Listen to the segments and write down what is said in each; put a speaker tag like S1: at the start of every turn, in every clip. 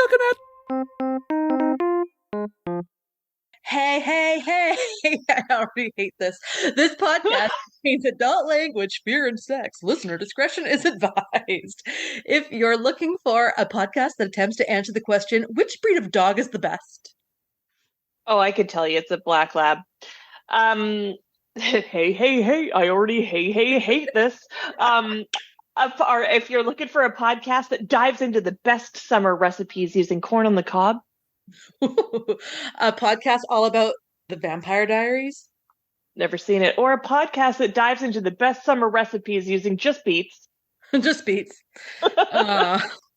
S1: looking at? Hey. I already hate this. This podcast contains adult language, fear, and sex. Listener discretion is advised. If you're looking for a podcast that attempts to answer the question, which breed of dog is the best?
S2: Oh, I could tell you it's a black lab. Hey, I already hate this. Or if you're looking for a podcast that dives into the best summer recipes using corn on the cob.
S1: A podcast all about the Vampire Diaries?
S2: Never seen it. Or a podcast that dives into the best summer recipes using just beets.
S1: Just beets.
S2: You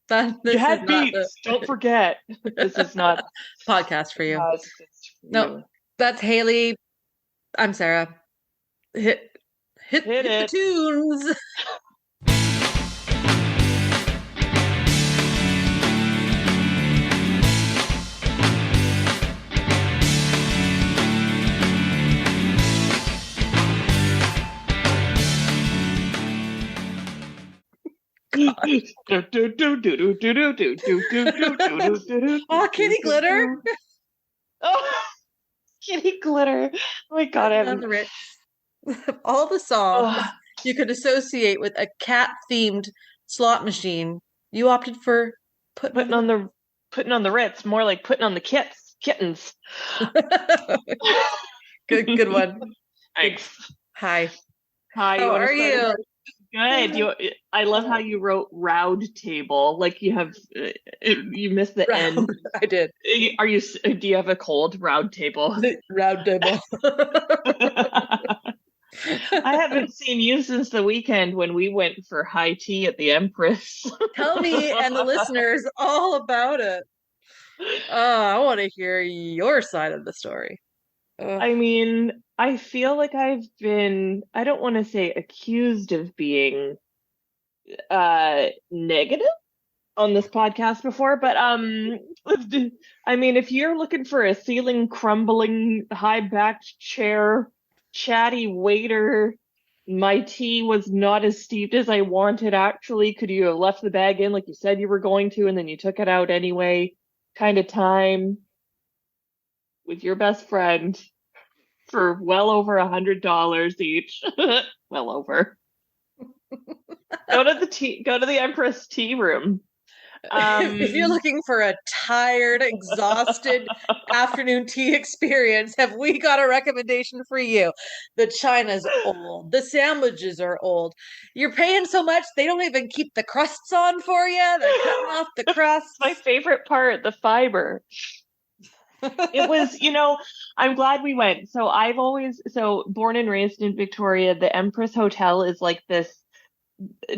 S2: had beets. Don't forget. This is not
S1: podcast for you. No, that's Haley. I'm Sarah. Hit the tunes. Oh, kitty glitter.
S2: Oh, kitty glitter. Oh my god, I love
S1: it. All the songs you could associate with a cat-themed slot machine, you opted for
S2: putting on the Ritz, more like putting on the kittens.
S1: Good one.
S2: Thanks.
S1: Hi.
S2: How
S1: are you?
S2: Good. I love how you wrote round table. Like you have, you missed the
S1: round.
S2: N.
S1: I did.
S2: Do you have a cold? Round table.
S1: Round table.
S2: I haven't seen you since the weekend when we went for high tea at the Empress.
S1: Tell me and the listeners all about it. I want to hear your side of the story.
S2: I mean, I feel like I've been, I don't want to say accused of being negative on this podcast before, but I mean, if you're looking for a ceiling crumbling, high-backed chair, chatty waiter, my tea was not as steeped as I wanted, actually. Could you have left the bag in like you said you were going to, and then you took it out anyway, kind of time, with your best friend for well over $100 each. Well over. Go to the Empress tea room.
S1: If you're looking for a tired, exhausted afternoon tea experience, have we got a recommendation for you? The china's old. The sandwiches are old. You're paying so much, they don't even keep the crusts on for you. They're cutting off the crusts.
S2: My favorite part, the fiber. It was, I'm glad we went. So born and raised in Victoria, the Empress Hotel is like this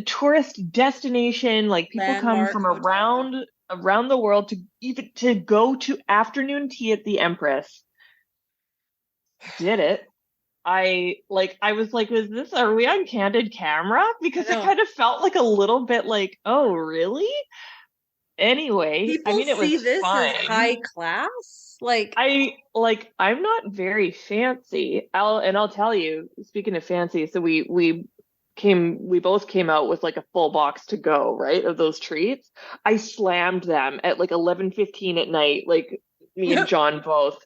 S2: tourist destination. Like people
S1: Landmark
S2: come from around the world to go to afternoon tea at the Empress. Did it. I was like, are we on candid camera? Because it kind of felt like a little bit like, oh, really? Anyway,
S1: people
S2: it was
S1: see this
S2: fine.
S1: as high class.
S2: I'm not very fancy. I'll tell you, speaking of fancy, so we both came out with like a full box to go, right, of those treats. I slammed them at like 11:15 at night, like me and John both.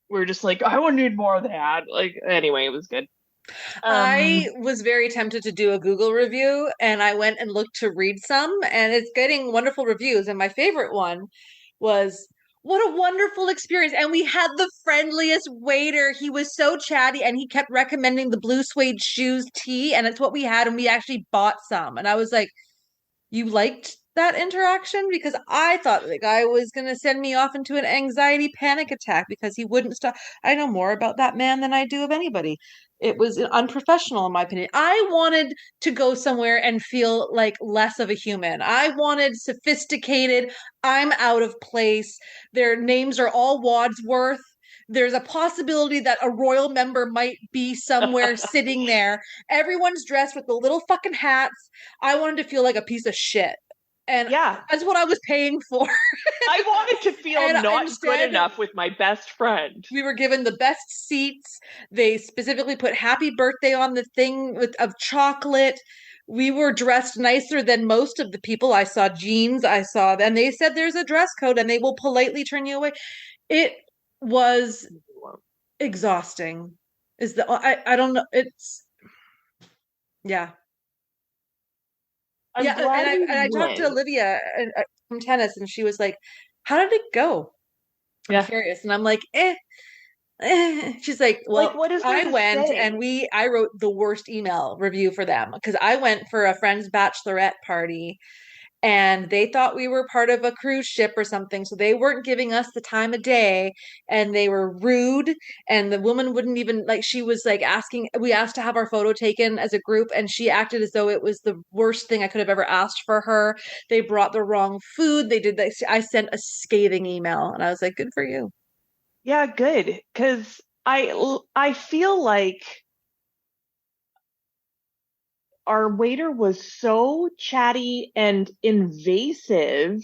S2: We're just like, I would need more of that. Like, anyway, it was good.
S1: I was very tempted to do a Google review, and I went and looked to read some, and it's getting wonderful reviews. And my favorite one was, what a wonderful experience. And we had the friendliest waiter. He was so chatty, and he kept recommending the blue suede shoes tea, and it's what we had, and we actually bought some. And I was like, you liked that interaction? Because I thought the guy was going to send me off into an anxiety panic attack because he wouldn't stop. I know more about that man than I do of anybody. It was unprofessional, in my opinion. I wanted to go somewhere and feel like less of a human. I wanted sophisticated. I'm out of place. Their names are all Wadsworth. There's a possibility that a royal member might be somewhere sitting there. Everyone's dressed with the little fucking hats. I wanted to feel like a piece of shit. And that's what I was paying for.
S2: I wanted to feel not good enough with my best friend.
S1: We were given the best seats. They specifically put happy birthday on the thing of chocolate. we were dressed nicer than most of the people. I saw jeans, and they said there's a dress code and they will politely turn you away. It was exhausting. I don't know. It's yeah.
S2: I'm
S1: Yeah,
S2: glad
S1: and
S2: you
S1: I talked to
S2: went.
S1: Olivia from tennis, and she was like, "How did it go? I'm
S2: Yeah.
S1: curious." And I'm like, She's like,
S2: Like,
S1: "Well,
S2: what is there
S1: I
S2: to
S1: went and
S2: say?
S1: I wrote the worst email review for them because I went for a friend's bachelorette party and they thought we were part of a cruise ship or something. So they weren't giving us the time of day and they were rude. And the woman wouldn't even like, she was like we asked to have our photo taken as a group and she acted as though it was the worst thing I could have ever asked for her. They brought the wrong food. They did that. I sent a scathing email and I was like, good for you.
S2: Yeah, good. Because I feel like our waiter was so chatty and invasive.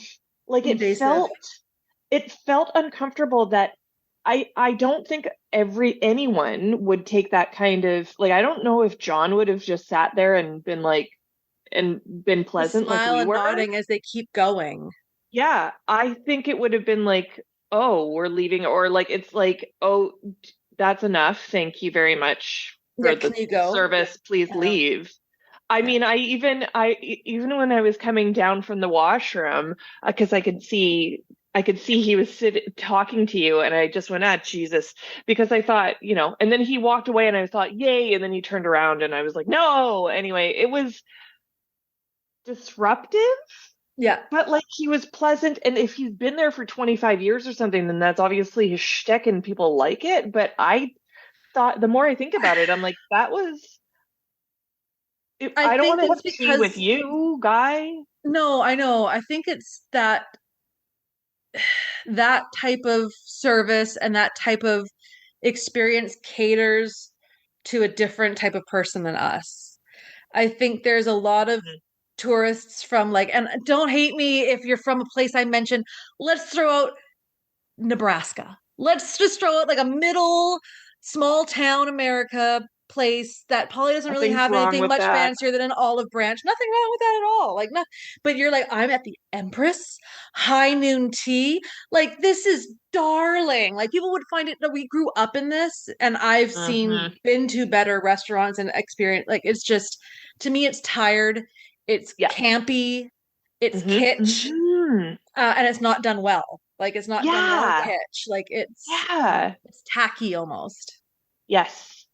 S2: Like
S1: Invasive.
S2: it felt uncomfortable that I don't think anyone would take that kind of like I don't know if John would have just sat there and been like and been
S1: The
S2: pleasant like
S1: smile
S2: we
S1: and
S2: were.
S1: nodding as they keep going.
S2: Yeah, I think it would have been like, oh, we're leaving, or like it's like, oh, that's enough. Thank you very much
S1: Yeah,
S2: for
S1: can
S2: the
S1: you go?
S2: service. Please
S1: Yeah.
S2: leave. I
S1: Yeah.
S2: mean, even when I was coming down from the washroom, because I could see he was talking to you, and I just went, ah, Jesus, because I thought, and then he walked away, and I thought, yay, and then he turned around, and I was like, no. Anyway, it was disruptive.
S1: Yeah.
S2: But like he was pleasant, and if he's been there for 25 years or something, then that's obviously his shtick and people like it. But I thought the more I think about it, I'm like,
S1: I
S2: I don't
S1: think
S2: want to
S1: it's
S2: have tea with
S1: because
S2: you, guy.
S1: no, I know. I think it's that type of service and that type of experience caters to a different type of person than us. I think there's a lot of
S2: Mhm.
S1: tourists from like, and don't hate me if you're from a place I mentioned. Let's throw out Nebraska. Let's just throw out like a middle small town America place that probably doesn't really
S2: Nothing's
S1: have
S2: wrong
S1: anything
S2: with
S1: much
S2: that.
S1: fancier than an olive branch. Nothing wrong with that at all. Like not, but you're like, I'm at the Empress, high noon tea. Like this is darling. Like people would find it that we grew up in this, and I've
S2: Hmm.
S1: been to better restaurants and experience. Like it's just to me, it's tired, it's
S2: Yeah.
S1: campy, it's
S2: Hmm.
S1: kitsch,
S2: Hmm.
S1: and it's not done well. Like it's not done well
S2: Yeah.
S1: kitsch. Like
S2: Yeah.
S1: it's tacky almost.
S2: Yes.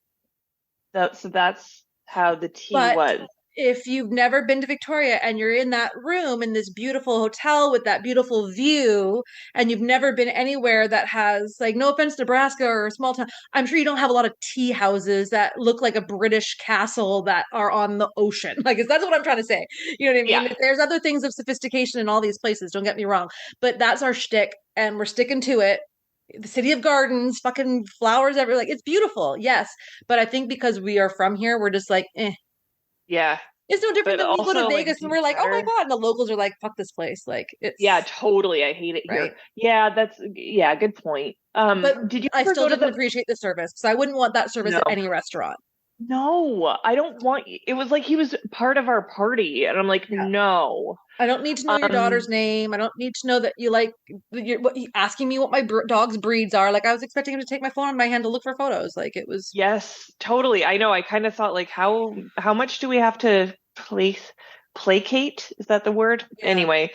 S2: So that's how the tea
S1: But
S2: was.
S1: if you've never been to Victoria and you're in that room in this beautiful hotel with that beautiful view, and you've never been anywhere that has, like, no offense, Nebraska or a small town, I'm sure you don't have a lot of tea houses that look like a British castle that are on the ocean. Like, that's what I'm trying to say. You know what I
S2: Yeah.
S1: mean? There's other things of sophistication in all these places, don't get me wrong, but that's our shtick, and we're sticking to it. The city of gardens, fucking flowers everywhere. Like, it's beautiful, yes. But I think because we are from here, we're just like, eh,
S2: Yeah.
S1: it's no different
S2: But
S1: than we go to
S2: also like,
S1: Vegas
S2: do
S1: and
S2: you
S1: we're like, oh my
S2: care?
S1: God. And the locals are like, fuck this place. Like
S2: Yeah,
S1: it's
S2: totally. I hate it
S1: right.
S2: here. Yeah, good point.
S1: But
S2: Did you
S1: I
S2: ever
S1: still
S2: go to
S1: didn't
S2: the
S1: appreciate the service because I wouldn't want that service
S2: No.
S1: at any restaurant.
S2: No, I don't want it was like he was part of our party and I'm like,
S1: Yeah.
S2: no.
S1: I don't need to know your daughter's
S2: Um,
S1: name. I don't need to know that you like asking me what my dog's breeds are. Like I was expecting him to take my phone in my hand to look for photos. Like it was
S2: yes, totally. I know. I kind of thought like how much do we have to placate? Is that the word?
S1: yeah.
S2: Anyway,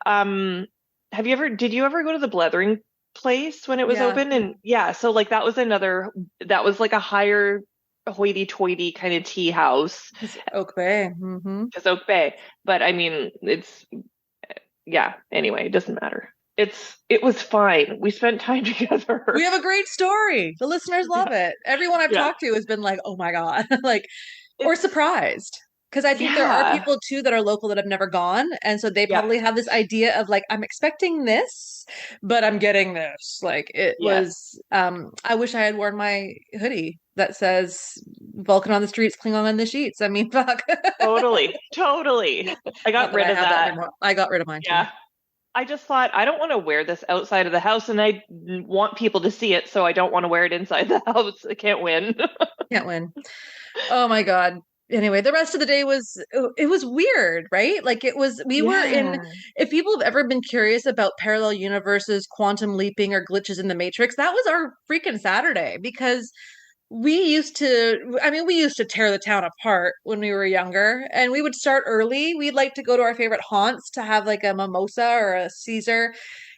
S2: um did you ever go to the Blethering place when it was
S1: Yeah.
S2: open? And yeah, so like that was like a higher hoity-toity kind of tea house
S1: It's Oak Bay. Hmm.
S2: because Oak Bay. But I mean, yeah, anyway, it doesn't matter. It was fine. We spent time
S1: We
S2: together.
S1: have a great story. The listeners love
S2: Yeah.
S1: it. Everyone I've
S2: Yeah.
S1: talked to has been like, oh my God, like, or
S2: It's
S1: surprised. Because I think there are
S2: yeah.
S1: people too that are local that have never gone. And so they
S2: Yeah.
S1: probably have this idea of like, I'm expecting this, but I'm getting this. Like it
S2: Yes.
S1: was, I wish I had worn my hoodie that says Vulcan on the streets, Klingon on the sheets. I mean, fuck.
S2: Totally. Totally. I
S1: Not
S2: got
S1: that
S2: rid
S1: I
S2: of
S1: have that
S2: that.
S1: anymore. I got rid of mine too.
S2: Yeah. I just thought I don't want to wear this outside of the house and I want people to see it, so I don't want to wear it inside the house. I can't win.
S1: Can't win. Oh my God. anyway, the rest of the day was it was weird, right? Like it was we were in
S2: Yeah.
S1: if people have ever been curious about parallel universes, quantum leaping or glitches in the matrix, that was our freaking Saturday because we used to tear the town apart when we were younger and we would start early. We'd like to go to our favorite haunts to have like a mimosa or a Caesar.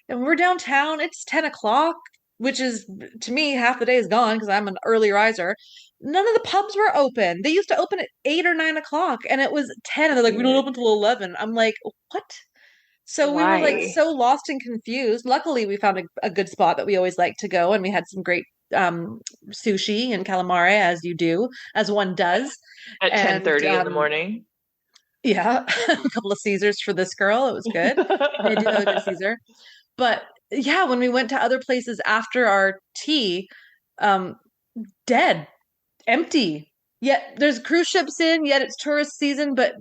S1: And we're downtown, it's 10 o'clock, which is to me, half the day is gone because I'm an early riser. None of the pubs were open. They used to open at 8 or 9 o'clock and it was 10 and they're like, we don't
S2: Weird.
S1: open till 11. I'm like, what? So we were like
S2: Why?
S1: so lost and confused. Luckily, we found a good spot that we always like to go, and we had some great sushi and calamari, as you do, as one does.
S2: At
S1: And
S2: 10:30 in the morning.
S1: yeah, a couple of Caesars for this girl. It was good. They do have a good Caesar. But yeah, when we went to other places after our tea, um, dead, empty. Yet there's cruise ships in, yet it's tourist season, but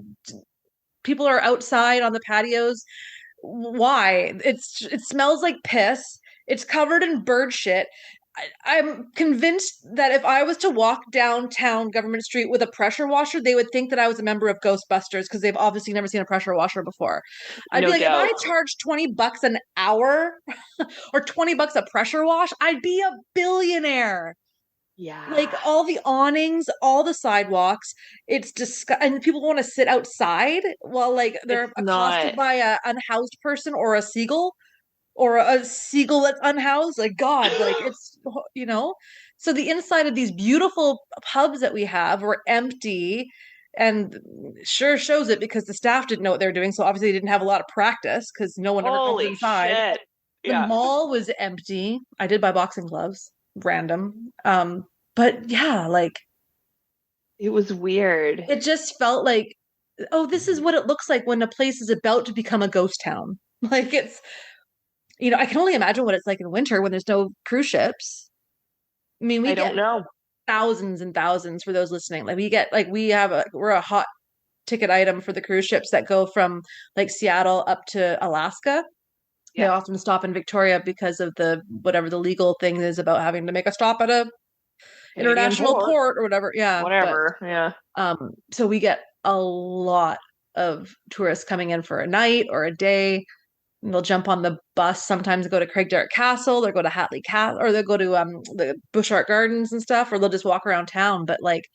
S1: people are outside on the patios. Why? It smells like piss. It's covered in bird shit. I'm convinced that if I was to walk downtown Government Street with a pressure washer, they would think that I was a member of Ghostbusters because they've obviously never seen a pressure washer before. I'd be
S2: No
S1: like, if I
S2: doubt.
S1: charged $20 an hour or $20 a pressure wash, I'd be a billionaire. Like
S2: Yeah.
S1: all the awnings, all the sidewalks, and people want to sit outside while like they're
S2: It's
S1: accosted
S2: not.
S1: by a unhoused person or a seagull or a seagull that's unhoused. Like God, like it's So the inside of these beautiful pubs that we have were empty, and sure shows it because the staff didn't know what they were doing. So obviously they didn't have a lot of practice because no one ever comes
S2: Holy
S1: inside.
S2: shit.
S1: The
S2: Yeah.
S1: mall was empty. I did buy boxing gloves, random. But yeah, like
S2: It was weird.
S1: it just felt like, oh, this is what it looks like when a place is about to become a ghost town. Like I can only imagine what it's like in winter when there's no cruise ships. I mean, we
S2: I don't
S1: get
S2: know.
S1: thousands and thousands for those listening. Like we're a hot ticket item for the cruise ships that go from like Seattle up to Alaska. They
S2: Yeah.
S1: often stop in Victoria because of the whatever the legal thing is about having to make a stop at a
S2: Canadian
S1: international
S2: port.
S1: port or whatever. Yeah, but
S2: Whatever. Yeah.
S1: so we get a lot of tourists coming in for a night or a day. And they'll jump on the bus, sometimes go to Craigdarroch Castle, or go to Hatley Castle, or they'll go to the Bush Art Gardens and stuff, or they'll just walk around town. But like,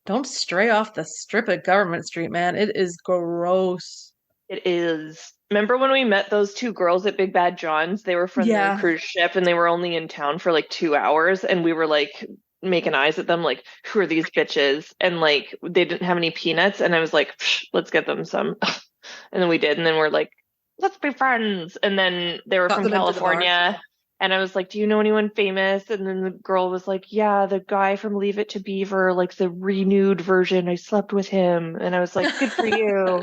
S1: don't stray off the strip of Government Street, man. It is gross.
S2: It is. Remember when we met those two girls at Big Bad John's? They were from the
S1: Yeah.
S2: cruise ship and they were only in town for like 2 hours. And we were like making eyes at them, like, who are these bitches? And like, they didn't have any peanuts. And I was like, "Psh, let's get them some." And then we did. And then we're like, let's be friends. And then they were
S1: Got
S2: from
S1: them into the bar.
S2: California. And I was like, do you know anyone famous? And then the girl was like, yeah, the guy from Leave It to Beaver, like the renewed version. I slept with him. And I was like, good for you.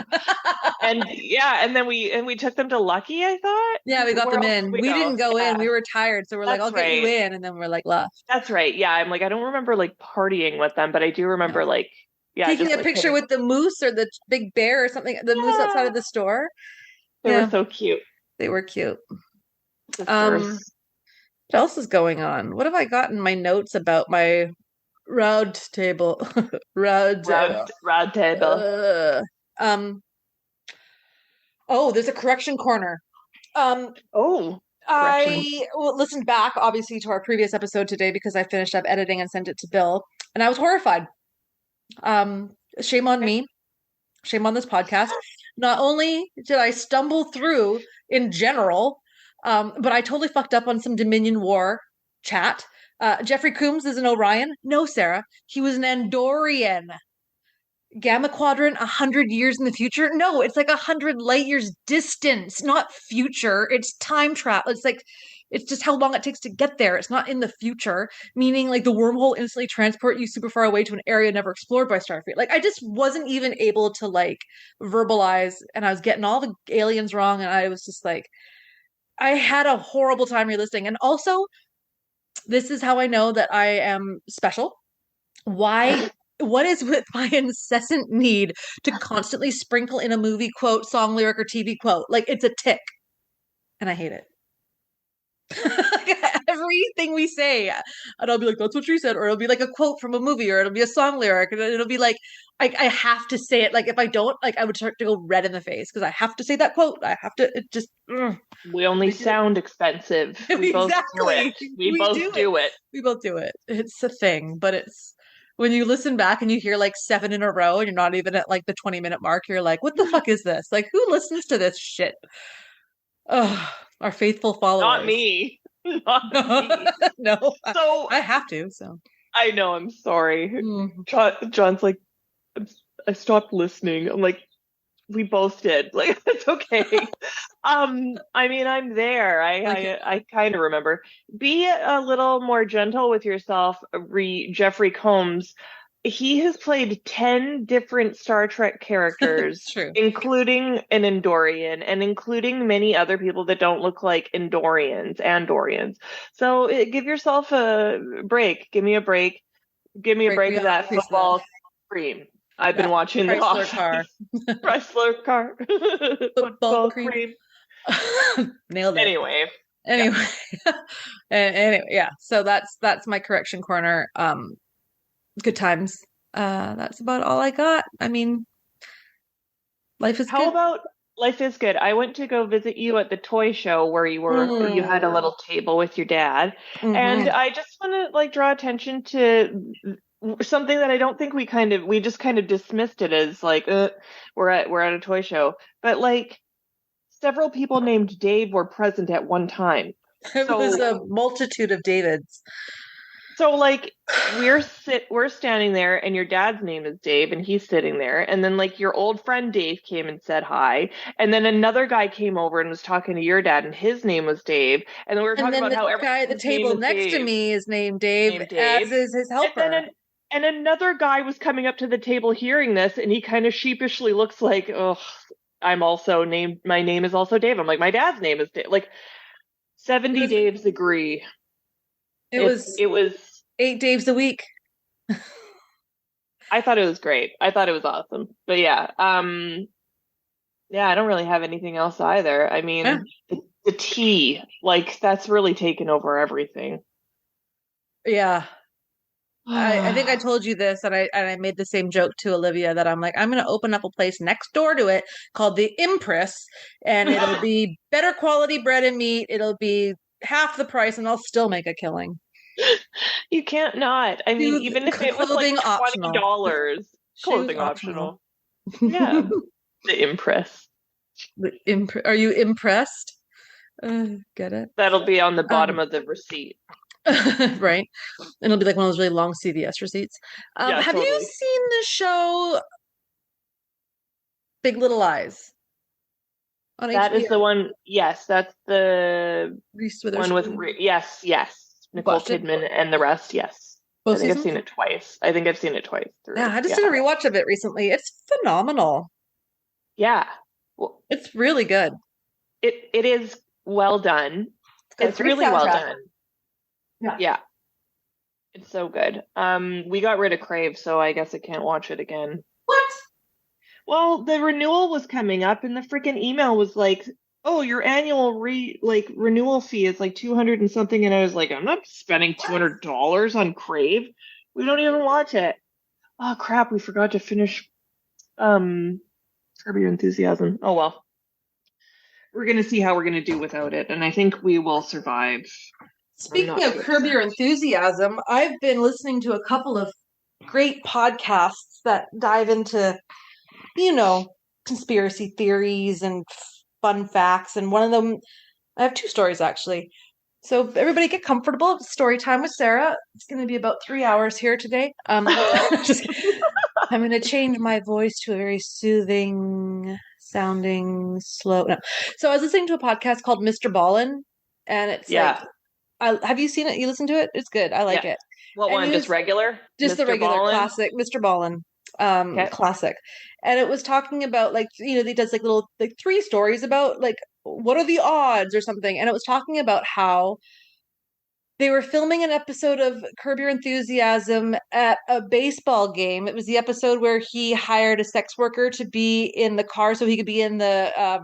S2: And yeah, and then we took them to Lucky, I thought.
S1: Yeah, we got
S2: Where
S1: them
S2: else did
S1: in.
S2: we
S1: We
S2: go?
S1: didn't go in.
S2: Yeah,
S1: We were tired, so we're like,
S2: that's
S1: I'll get you
S2: right.
S1: in, and then we're like left.
S2: That's right. Yeah, I'm like, I don't remember like partying with them, but I do
S1: Yeah.
S2: remember like, yeah,
S1: Taking
S2: just
S1: a
S2: like
S1: picture
S2: hitting.
S1: with the moose or the big bear or something, the moose outside
S2: Yeah,
S1: of the store.
S2: they were
S1: Yeah,
S2: so cute,
S1: they were cute. Um,
S2: sisters.
S1: what else is going on? What have I got in my notes about my round table? Round table.
S2: Round table.
S1: Uh, um, there's a correction corner. Um,
S2: Oh, correction.
S1: I listened back, obviously, to our previous episode today because I finished up editing and sent it to Bill, and I was horrified. Shame on
S2: Okay.
S1: me. Shame on this podcast. Not only did I stumble through in general, but I totally fucked up on some Dominion War chat. Jeffrey Coombs is an Orion. No, Sarah. He was an Andorian. Gamma Quadrant 100 years in the future? No, it's like 100 light years distance, not future. It's time travel. It's just how long it takes to get there. It's not in the future, meaning like the wormhole instantly transport you super far away to an area never explored by Starfleet. Like I just wasn't even able to like verbalize, and I was getting all the aliens wrong, and I was just like, I had a horrible time relisting. And also, this is how I know that I am special. Why? What is with my incessant need to constantly sprinkle in a movie quote, song lyric, or TV quote? Like it's a tick, and I hate it. Everything we say, and I'll be like, "That's what she said," or it'll be like a quote from a movie, or it'll be a song lyric, and it'll be like, I have to say it. Like if I don't, like I would start to go red in the face because I have to say that quote. I have to. It just
S2: We only sound expensive. We both do it.
S1: exactly.
S2: We
S1: We
S2: both
S1: do it.
S2: do it.
S1: We both do it. It's a thing, but it's when you listen back and you hear like seven in a row, and you're not even at like the 20-minute mark. You're like, "What the fuck is this? Like, who listens to this shit?" Oh, our faithful
S2: Not
S1: followers.
S2: me. Not me.
S1: No,
S2: So
S1: I have to. So,
S2: I know, I'm sorry.
S1: mm.
S2: John's like, I stopped listening. I'm like, we both did. Like, it's okay. I mean, I'm there.
S1: Like
S2: I kind of remember. Be a little more gentle with yourself, Jeffrey Combs. He has played 10 different Star Trek characters,
S1: true.
S2: including an Andorian, and including many other people that don't look like Andorians. So give yourself a break. Give me a break. Give me a break of that football cream. I've been watching The
S1: Chrysler
S2: Office.
S1: car.
S2: Chrysler car.
S1: Football cream. Nailed it.
S2: Anyway.
S1: Anyway. and anyway, yeah. So that's my correction corner. Good times. That's about all I got. I mean, life is
S2: How
S1: good.
S2: about life is good? I went to go visit you at the toy show where you had a little table with your dad, and I just want to like draw attention to something that I don't think we just kind of dismissed it as like we're at a toy show, but like several people named Dave were present at one time.
S1: It was a multitude of Davids.
S2: So like we're standing there and your dad's name is Dave and he's sitting there, and then like your old friend Dave came and said hi, and then another guy came over and was talking to your dad and his name was Dave, and then we were talking about how
S1: the guy at the table next to me is named Dave, as is his helper.
S2: And another guy was coming up to the table hearing this, and he kind of sheepishly looks like, oh, I'm also named, my name is also Dave. I'm like, my dad's name is Dave. Like 70 Daves agree. It was
S1: 8 Daves a week.
S2: I thought it was great. I thought it was awesome. But yeah, I don't really have anything else either. I mean, the tea, like that's really taken over everything.
S1: Yeah. I think I told you this, and I made the same joke to Olivia that I'm like, I'm going to open up a place next door to it called the Impress, and it'll be better quality bread and meat. It'll be half the price, and I'll still make a killing.
S2: You can't not. I mean, even if it was like $20, clothing optional. Yeah, the Impress.
S1: Are you impressed? Get it?
S2: That'll be on the bottom of the receipt.
S1: Right. And it'll be like one of those really long CVS receipts.
S2: Yeah,
S1: have you seen the show Big Little Lies on
S2: That
S1: HBO?
S2: is the one. Yes, that's the
S1: Reese
S2: one with yes, Nicole Kidman and the rest. Yes, I think I've seen it twice.
S1: Yeah, I just did a rewatch of it recently. It's phenomenal.
S2: Yeah,
S1: well, it's really good.
S2: It is well done. It's really well done. Yeah. It's so good. We got rid of Crave, so I guess I can't watch it again.
S1: What?
S2: Well, the renewal was coming up and the freaking email was like, "Oh, your annual renewal fee is like 200 and something." And I was like, "I'm not spending $200 on Crave. We don't even watch it." Oh crap, we forgot to finish Curb Your Enthusiasm. Oh well. We're going to see how we're going to do without it, and I think we will survive.
S1: Speaking of Curb Your Enthusiasm, I've been listening to a couple of great podcasts that dive into, conspiracy theories and fun facts. And one of them, I have 2 stories actually. So everybody get comfortable. Story time with Sarah. It's going to be about 3 hours here today. Just, I'm going to change my voice to a very soothing sounding slow. No. So I was listening to a podcast called Mr. Ballin, and it's have you seen it? You listened to it? It's good. I like it.
S2: What one? Just regular?
S1: Just the regular classic, Mr. Ballin. Classic. And it was talking about he does like little 3 stories about like what are the odds or something. And it was talking about how they were filming an episode of Curb Your Enthusiasm at a baseball game. It was the episode where he hired a sex worker to be in the car so he could be in the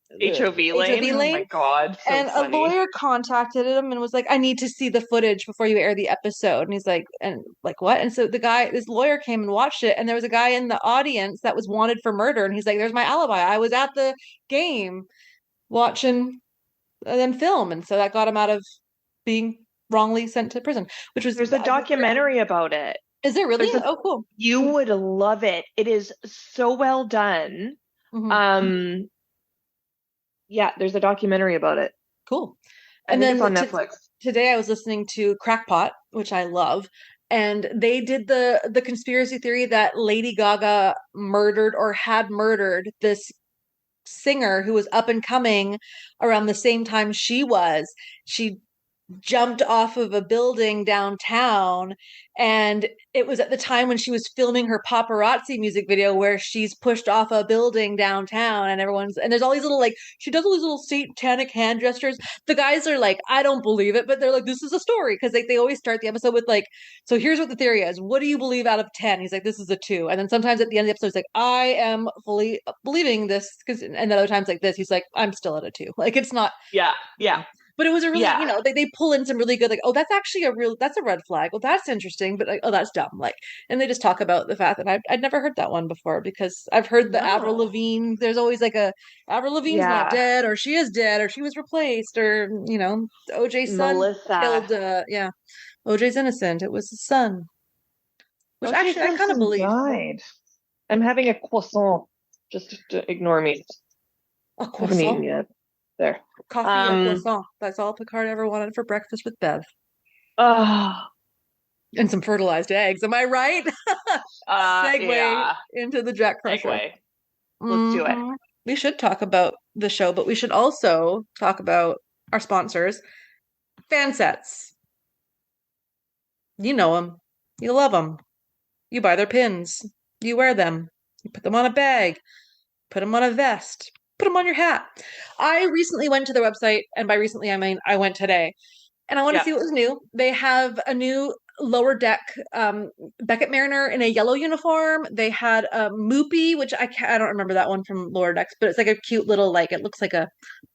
S2: HOV lane.
S1: HOV
S2: Oh my
S1: lane.
S2: God, so
S1: And a
S2: funny.
S1: lawyer contacted him and was like, I need to see the footage before you air the episode. And he's like, and like, what? And so this lawyer came and watched it. And there was a guy in the audience that was wanted for murder. And he's like, there's my alibi. I was at the game watching them film. And so that got him out of being wrongly sent to prison, which was,
S2: There's a documentary about it.
S1: is there really?
S2: There's a
S1: Oh, cool.
S2: You would love it. It is so well done.
S1: Hmm.
S2: Um, yeah, there's a documentary about it.
S1: Cool.
S2: I
S1: And
S2: think it's
S1: then
S2: on Netflix.
S1: today I was listening to Crackpot, which I love, and they did the conspiracy theory that Lady Gaga murdered or had murdered this singer who was up and coming around the same time she was. She jumped off of a building downtown, and it was at the time when she was filming her paparazzi music video where she's pushed off a building downtown, and there's all these little, like, she does all these little satanic hand gestures. The guys are like, I don't believe it, but they're like, this is a story, because like they always start the episode with like, so here's what the theory is, what do you believe out of 10? He's like, this is a 2. And then sometimes at the end of the episode he's like, I am fully believing this, because, and other times like this he's like, I'm still at a 2. Like, it's not,
S2: Yeah, yeah,
S1: but it was a really,
S2: yeah.
S1: they pull in some really good, like, oh, that's actually that's a red flag. Oh, that's interesting, but like, oh, that's dumb. Like, and they just talk about the fact that I'd never heard that one before, because I've heard the Avril
S2: No.
S1: Lavigne. There's always like a Avril Lavigne's not
S2: Yeah.
S1: dead, or she is dead, or she was replaced, or OJ's son
S2: Melissa.
S1: killed. Yeah, OJ's innocent. It was his son, which
S2: OJ
S1: actually I kind of
S2: Simpson
S1: believe.
S2: died. I'm having a croissant. Just to ignore me.
S1: A
S2: I haven't eaten
S1: croissant,
S2: yet. There.
S1: coffee, or croissant. That's all Picard ever wanted for breakfast with Bev.
S2: Oh,
S1: And some fertilized eggs. Am I right? Segue
S2: yeah.
S1: into the Jack Crusher.
S2: Segue. Let's do it.
S1: Mhm. We should talk about the show, but we should also talk about our sponsors, Fansets. You know them. You love them. You buy their pins. You wear them. You put them on a bag. Put them on a vest. Put them on your hat. I recently went to their website, and by recently I mean I went today, and I want to
S2: Yeah.
S1: see what was new. They have a new lower deck Beckett Mariner in a yellow uniform. They had a Moopy, which I don't remember that one from lower decks, but it's like a cute little, like, it looks like a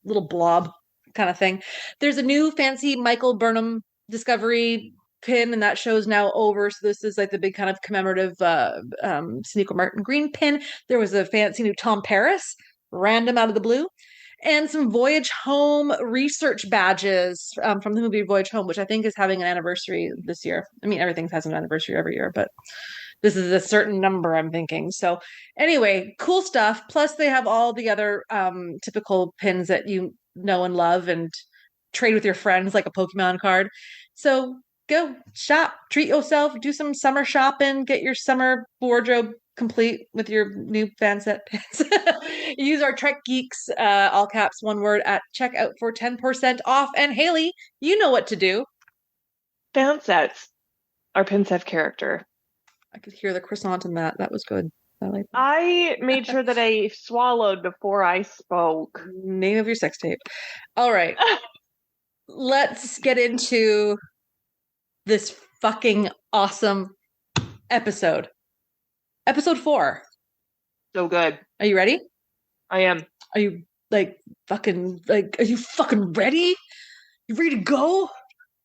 S1: little blob kind of thing. There's a new fancy Michael Burnham Discovery pin, and that show's now over. So this is like the big kind of commemorative Sonequa Martin Green pin. There was a fancy new Tom Paris, random out of the blue, and some Voyage Home research badges from the movie Voyage Home, which I think is having an anniversary this year. I mean, everything has an anniversary every year, but this is a certain number, I'm thinking. So anyway, cool stuff. Plus they have all the other typical pins that you know and love, and trade with your friends like a Pokemon card. So go shop, treat yourself, do some summer shopping, get your summer wardrobe complete with your new fan set pins. Use our Trek Geeks, all caps, one word, at checkout for 10% off. And Haley, you know what to do.
S2: Fan sets. Our pins have character.
S1: I could hear the croissant in that. That was good. I like that.
S2: I made sure that I swallowed before I spoke.
S1: Name of your sex tape. All right. Let's get into this fucking awesome episode. Episode 4.
S2: So good.
S1: Are you ready?
S2: I am.
S1: Are you are you fucking ready? You ready to go?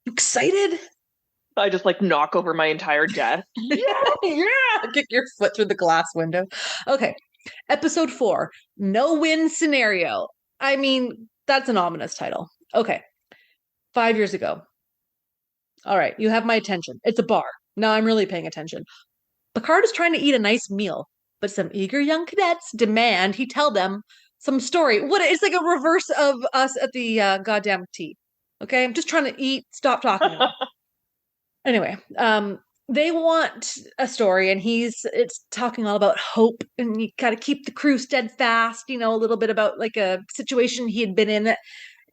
S1: You excited?
S2: I just like knock over my entire desk.
S1: Yeah. Kick your foot through the glass window. Okay. Episode 4, no-win scenario. I mean, that's an ominous title. Okay. 5 years ago. All right, you have my attention. It's a bar. Now I'm really paying attention. Picard is trying to eat a nice meal, but some eager young cadets demand he tell them some story. What? It's like a reverse of us at the goddamn tea. Okay, I'm just trying to eat. Stop talking. Anyway, they want a story, and it's talking all about hope, and you got to keep the crew steadfast. A little bit about like a situation he had been in,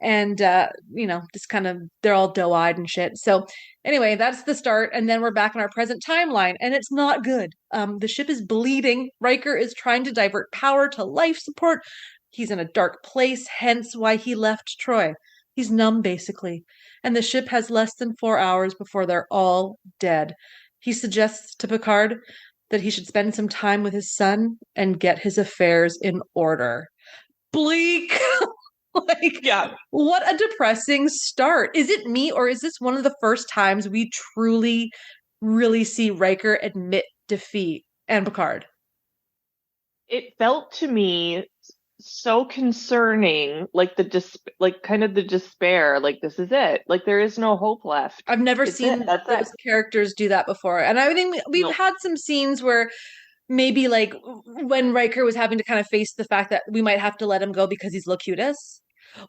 S1: and just kind of, they're all doe-eyed and shit. So anyway, that's the start, and then we're back in our present timeline, and it's not good. The ship is bleeding. Riker is trying to divert power to life support. He's in a dark place, hence why he left Troy. He's numb, basically, and the ship has less than 4 hours before they're all dead. He suggests to Picard that he should spend some time with his son and get his affairs in order. bleak. Like,
S2: Yeah.
S1: what a depressing start. Is it me, or is this one of the first times we truly, really see Riker admit defeat and Picard?
S2: It felt to me so concerning, like like kind of the despair, like this is it. Like there is no hope left.
S1: I've never
S2: It's it.
S1: seen
S2: That's it.
S1: those characters do that before. And I think we've
S2: No.
S1: had some scenes where maybe like when Riker was having to kind of face the fact that we might have to let him go because he's Locutus,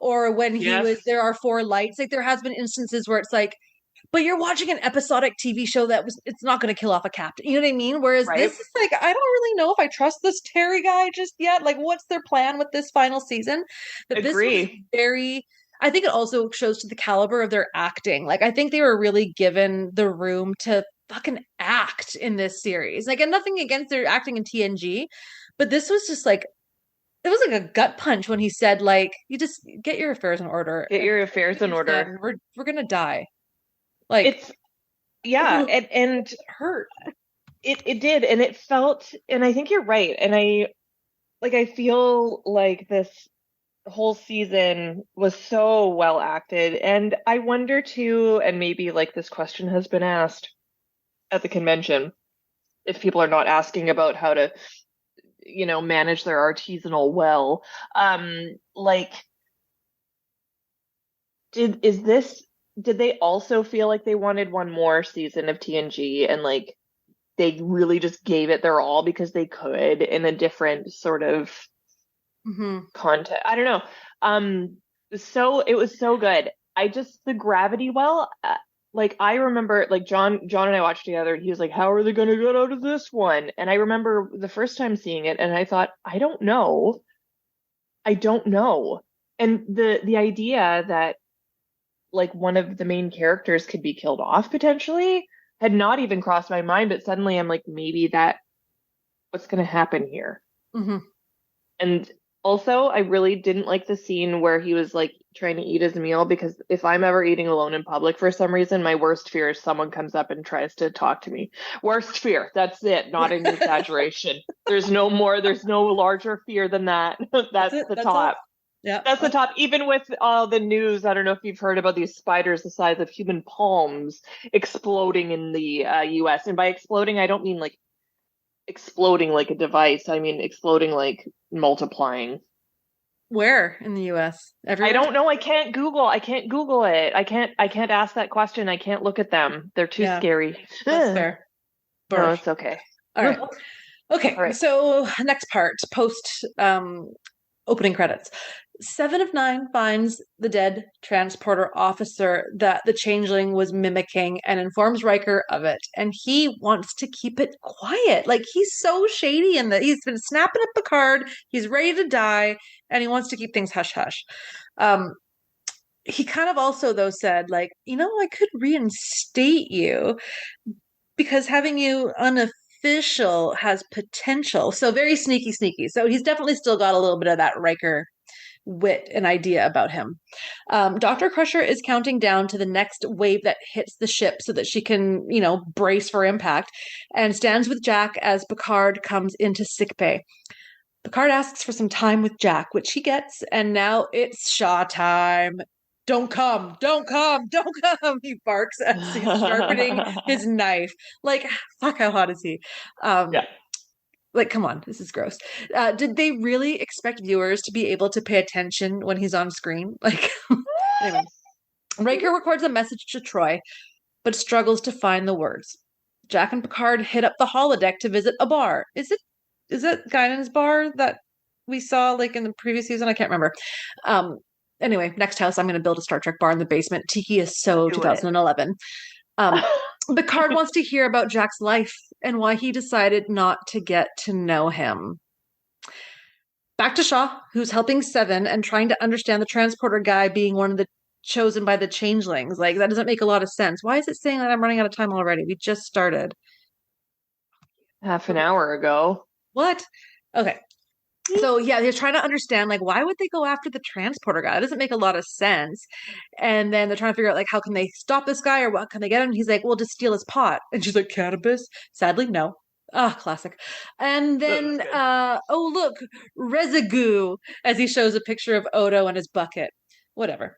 S1: or when he was
S2: Yes.
S1: there are four lights. Like there has been instances where it's like, but you're watching an episodic TV show that was it's not going to kill off a captain. You know what I mean? Whereas this
S2: Right.
S1: is like I don't really know if I trust this Terry guy just yet. Like what's their plan with this final season? But this was
S2: Agree.
S1: very I think it also shows to the caliber of their acting. Like I think they were really given the room to fucking act in this series. Like and nothing against their acting in TNG, but this was just like it was like a gut punch when he said like you just get your affairs in order
S2: Get
S1: and
S2: your affairs in order.
S1: we're gonna die. Like
S2: It's yeah, and
S1: hurt.
S2: it did, and it felt, and I think you're right, and I feel like this whole season was so well acted, and I wonder too, and maybe like this question has been asked at the convention, if people are not asking about how to, manage their artisanal well, like did they also feel like they wanted one more season of TNG and like they really just gave it their all because they could in a different sort of content? I don't know. So it was so good. The gravity well, like I remember like John and I watched together and he was like, how are they going to get out of this one? And I remember the first time seeing it and I thought, I don't know. I don't know. And the idea that like one of the main characters could be killed off potentially had not even crossed my mind, but suddenly I'm like, maybe that what's going to happen here.
S1: Mm-hmm.
S2: And also, I really didn't like the scene where he was like trying to eat his meal because if I'm ever eating alone in public for some reason, my worst fear is someone comes up and tries to talk to me. Worst fear. That's it. Not an exaggeration. There's no larger fear than that. That's the top.
S1: Yeah.
S2: That's the top. Even with the news, I don't know if you've heard about these spiders the size of human palms exploding in the US. And by exploding, I don't mean like exploding like a device. I mean exploding like multiplying.
S1: Where in the US? Everywhere?
S2: I don't know. I can't Google it. I can't ask that question. I can't look at them. They're too scary.
S1: That's fair.
S2: No, it's okay.
S1: All right. Okay.
S2: All right.
S1: So next part, post opening credits. 7 of 9 finds the dead transporter officer that the changeling was mimicking and informs Riker of it. And he wants to keep it quiet. Like he's so shady in that he's been snapping at Picard. He's ready to die and he wants to keep things hush hush. He kind of also though said like, I could reinstate you because having you unofficial has potential. So very sneaky, sneaky. So he's definitely still got a little bit of that Riker wit and idea about him. Dr. Crusher is counting down to the next wave that hits the ship so that she can, brace for impact and stands with Jack as Picard comes into sickbay. Picard asks for some time with Jack, which he gets, and now it's Shaw time. Don't come, don't come, don't come, he barks as he's sharpening his knife. Like, fuck, how hot is he?
S2: Yeah.
S1: Like, come on, this is gross. Did they really expect viewers to be able to pay attention when he's on screen? Like, anyway. Riker records a message to Troy, but struggles to find the words. Jack and Picard hit up the holodeck to visit a bar. Is it Guinan's bar that we saw like in the previous season? I can't remember. Anyway, next house, I'm going to build a Star Trek bar in the basement. Tiki is so 2011. Picard wants to hear about Jack's life and why he decided not to get to know him. Back to Shaw, who's helping Seven and trying to understand the transporter guy being one of the chosen by the changelings. Like, that doesn't make a lot of sense. Why is it saying that I'm running out of time already? We just started.
S2: Half an hour ago.
S1: What? Okay. So yeah, they're trying to understand like why would they go after the transporter guy? That doesn't make a lot of sense. And then they're trying to figure out like how can they stop this guy or what can they get him? And he's like, well, just steal his pot. And she's like, cannabis? Sadly, no. Ah, classic. And
S2: That was
S1: then,
S2: good.
S1: oh, look, residue, as he shows a picture of Odo and his bucket. Whatever.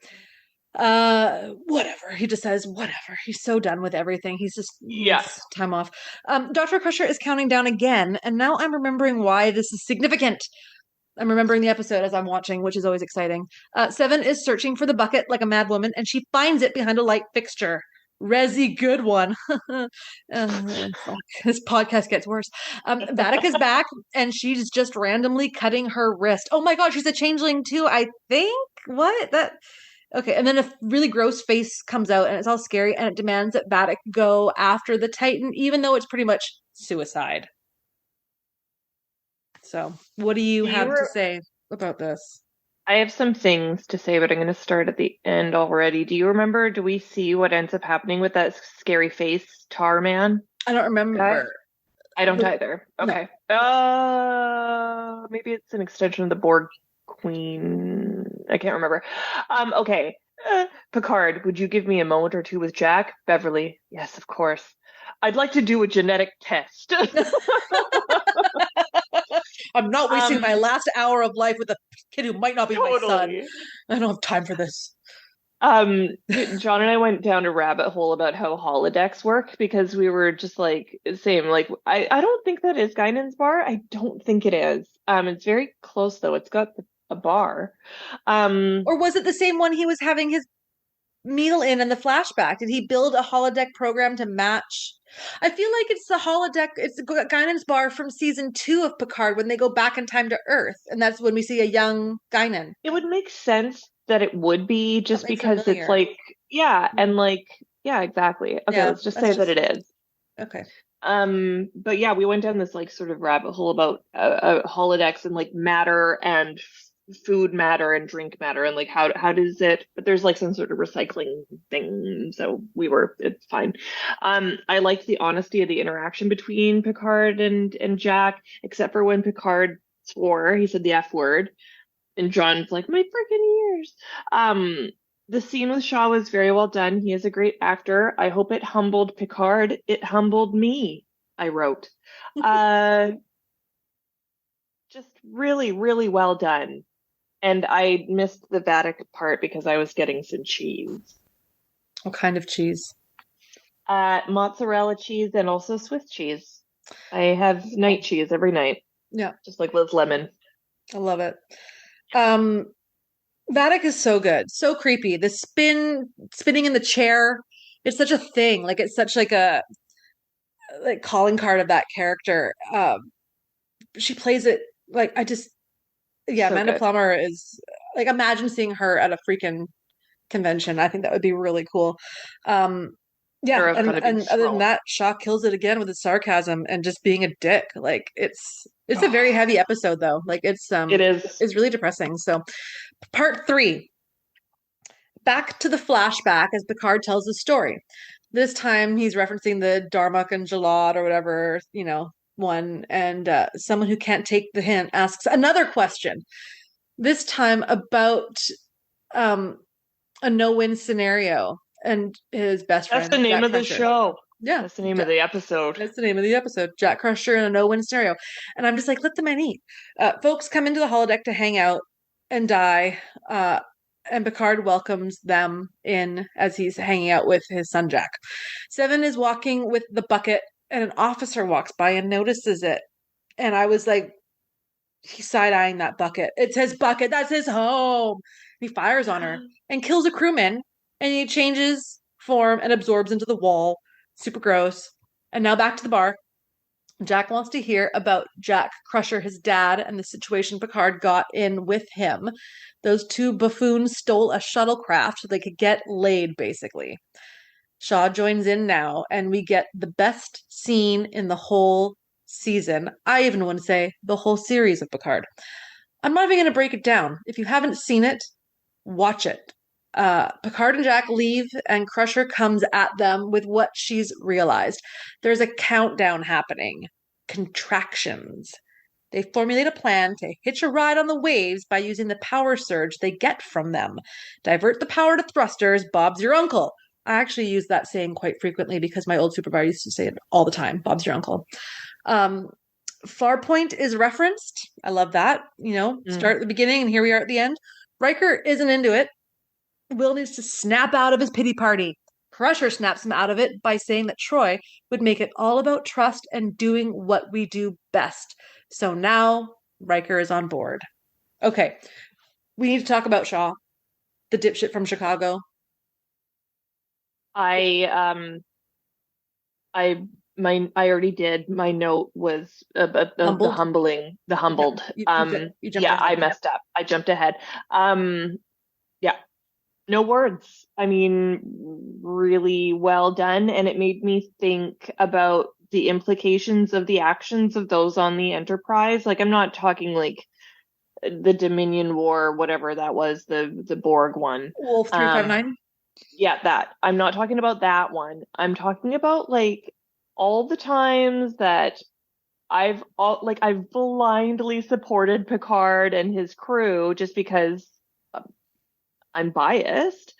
S1: Whatever. He just says, whatever. He's so done with everything. He's just
S2: Yeah.
S1: needs time off. Dr. Crusher is counting down again, and now I'm remembering why this is significant. I'm remembering the episode as I'm watching, which is always exciting. Seven is searching for the bucket like a mad woman, and she finds it behind a light fixture. Resi, good one. Fuck, this podcast gets worse. Vatica's back, and she's just randomly cutting her wrist. Oh my god, she's a changeling too, I think. What? That okay, and then a really gross face comes out, and it's all scary, and it demands that Vatic go after the Titan, even though it's pretty much suicide. So, what do you
S2: Do you
S1: have to
S2: re-
S1: say about this?
S2: I have some things to say, but I'm going to start at the end already. Do you remember? Do we see what ends up happening with that scary face tar man
S1: I don't
S2: guy?
S1: remember.
S2: I don't either.
S1: No.
S2: Okay. Maybe it's an extension of the Borg Queen. I can't remember. Okay. Picard, would you give me a moment or two with Jack? Beverly, yes, of course. I'd like to do a genetic test.
S1: I'm not wasting my
S2: Um,
S1: last hour of life with a kid who might not be my son.
S2: totally.
S1: I don't have time for this.
S2: John and I went down a rabbit hole about how holodecks work because we were just like same like I don't think that is Guinan's bar. I don't think it is. It's very close though. It's got a bar. Um,
S1: Or was it the same one he was having his meal in the flashback? Did he build a holodeck program to match? I feel like it's the holodeck, it's Guinan's bar from season 2 of Picard when they go back in time to Earth. And that's when we see a young Guinan.
S2: it would make sense that it would be just
S1: Something
S2: because it's
S1: familiar.
S2: like yeah, and like yeah, exactly. Okay,
S1: Yeah,
S2: let's just
S1: that's
S2: say that
S1: just
S2: it is.
S1: okay.
S2: But yeah, we went down this like sort of rabbit hole about holodecks and like matter and food matter and drink matter and like how does it? But there's like some sort of recycling thing, so it's fine. I liked the honesty of the interaction between Picard and Jack, except for when Picard swore, he said the F word, and John's like my freaking ears. Um, the scene with Shaw was very well done. He is a great actor. I hope it humbled Picard. It humbled me, I wrote. Uh, just really, really well done. And I missed the Vatic part because I was getting some cheese.
S1: What kind of cheese?
S2: Mozzarella cheese and also Swiss cheese. I have night cheese every night,
S1: Yeah,
S2: just like Liz Lemon.
S1: I love it. Um, Vatic is so good, so creepy. The spinning in the chair, it's such a thing. Like it's such like a like calling card of that character. She plays it like I just yeah,
S2: So
S1: Amanda
S2: good.
S1: Plummer is like imagine seeing her at a freaking convention. I think that would be really cool. Um, yeah,
S2: Sarah's gonna be
S1: and other than
S2: thrown.
S1: that, Shaw kills it again with his sarcasm and just being a dick. Like it's a very heavy episode though. Like
S2: It is.
S1: it's really depressing. So part 3, back to the flashback as Picard tells the story. This time he's referencing the Darmok and Jalad or whatever, one, and someone who can't take the hint asks another question. This time about um, a no-win scenario and his best
S2: That's the
S1: friend
S2: name
S1: Jack
S2: of the
S1: Crusher.
S2: show.
S1: Yeah,
S2: That's the name of the episode.
S1: that's the name of the episode. Jack Crusher in a no-win scenario, and I'm just like, let the man eat. Folks come into the holodeck to hang out and die. And Picard welcomes them in as he's hanging out with his son Jack. Seven is walking with the bucket, and an officer walks by and notices it. And I was like, he's side eyeing that bucket. It's his bucket. That's his home. He fires on her and kills a crewman. And he changes form and absorbs into the wall. Super gross. And now back to the bar. Jack wants to hear about Jack Crusher, his dad, and the situation Picard got in with him. Those two buffoons stole a shuttlecraft so they could get laid, basically. Shaw joins in now, and we get the best scene in the whole season. I even want to say the whole series of Picard. I'm not even going to break it down. If you haven't seen it, watch it. Picard and Jack leave, and Crusher comes at them with what she's realized. There's a countdown happening. Contractions. They formulate a plan to hitch a ride on the waves by using the power surge they get from them. Divert the power to thrusters. Bob's your uncle. I actually use that saying quite frequently because my old supervisor used to say it all the time. Bob's your uncle. Um, Farpoint is referenced. I love that.
S2: Mm.
S1: Start at the beginning and here we are at the end. Riker isn't into it. Will needs to snap out of his pity party. Crusher snaps him out of it by saying that Troy would make it all about trust and doing what we do best. So now Riker is on board. Okay, we need to talk about Shaw, the dipshit from Chicago.
S2: I I I already did. My note was about the
S1: Humbled.
S2: humbling, the
S1: Yeah,
S2: humbled.
S1: you jumped
S2: Yeah,
S1: ahead.
S2: I
S1: Yeah.
S2: messed up. I jumped ahead. Um, yeah, no words. I mean, really well done, and it made me think about the implications of the actions of those on the Enterprise. Like, I'm not talking like the Dominion War, whatever that was, the Borg one.
S1: Wolf
S2: Um,
S1: 359.
S2: yeah, that. I'm not talking about that one. I'm talking about like all the times that I've blindly supported Picard and his crew just because I'm biased.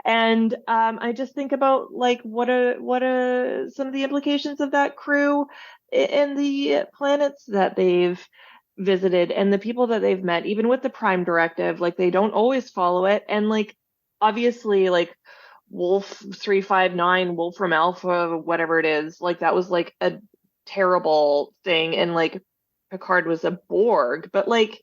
S2: And I just think about like what a some of the implications of that crew and the planets that they've visited and the people that they've met, even with the Prime Directive, like they don't always follow it. And like obviously like Wolf 359, Wolfram Alpha, whatever it is, like that was like a terrible thing. And like Picard was a Borg, but like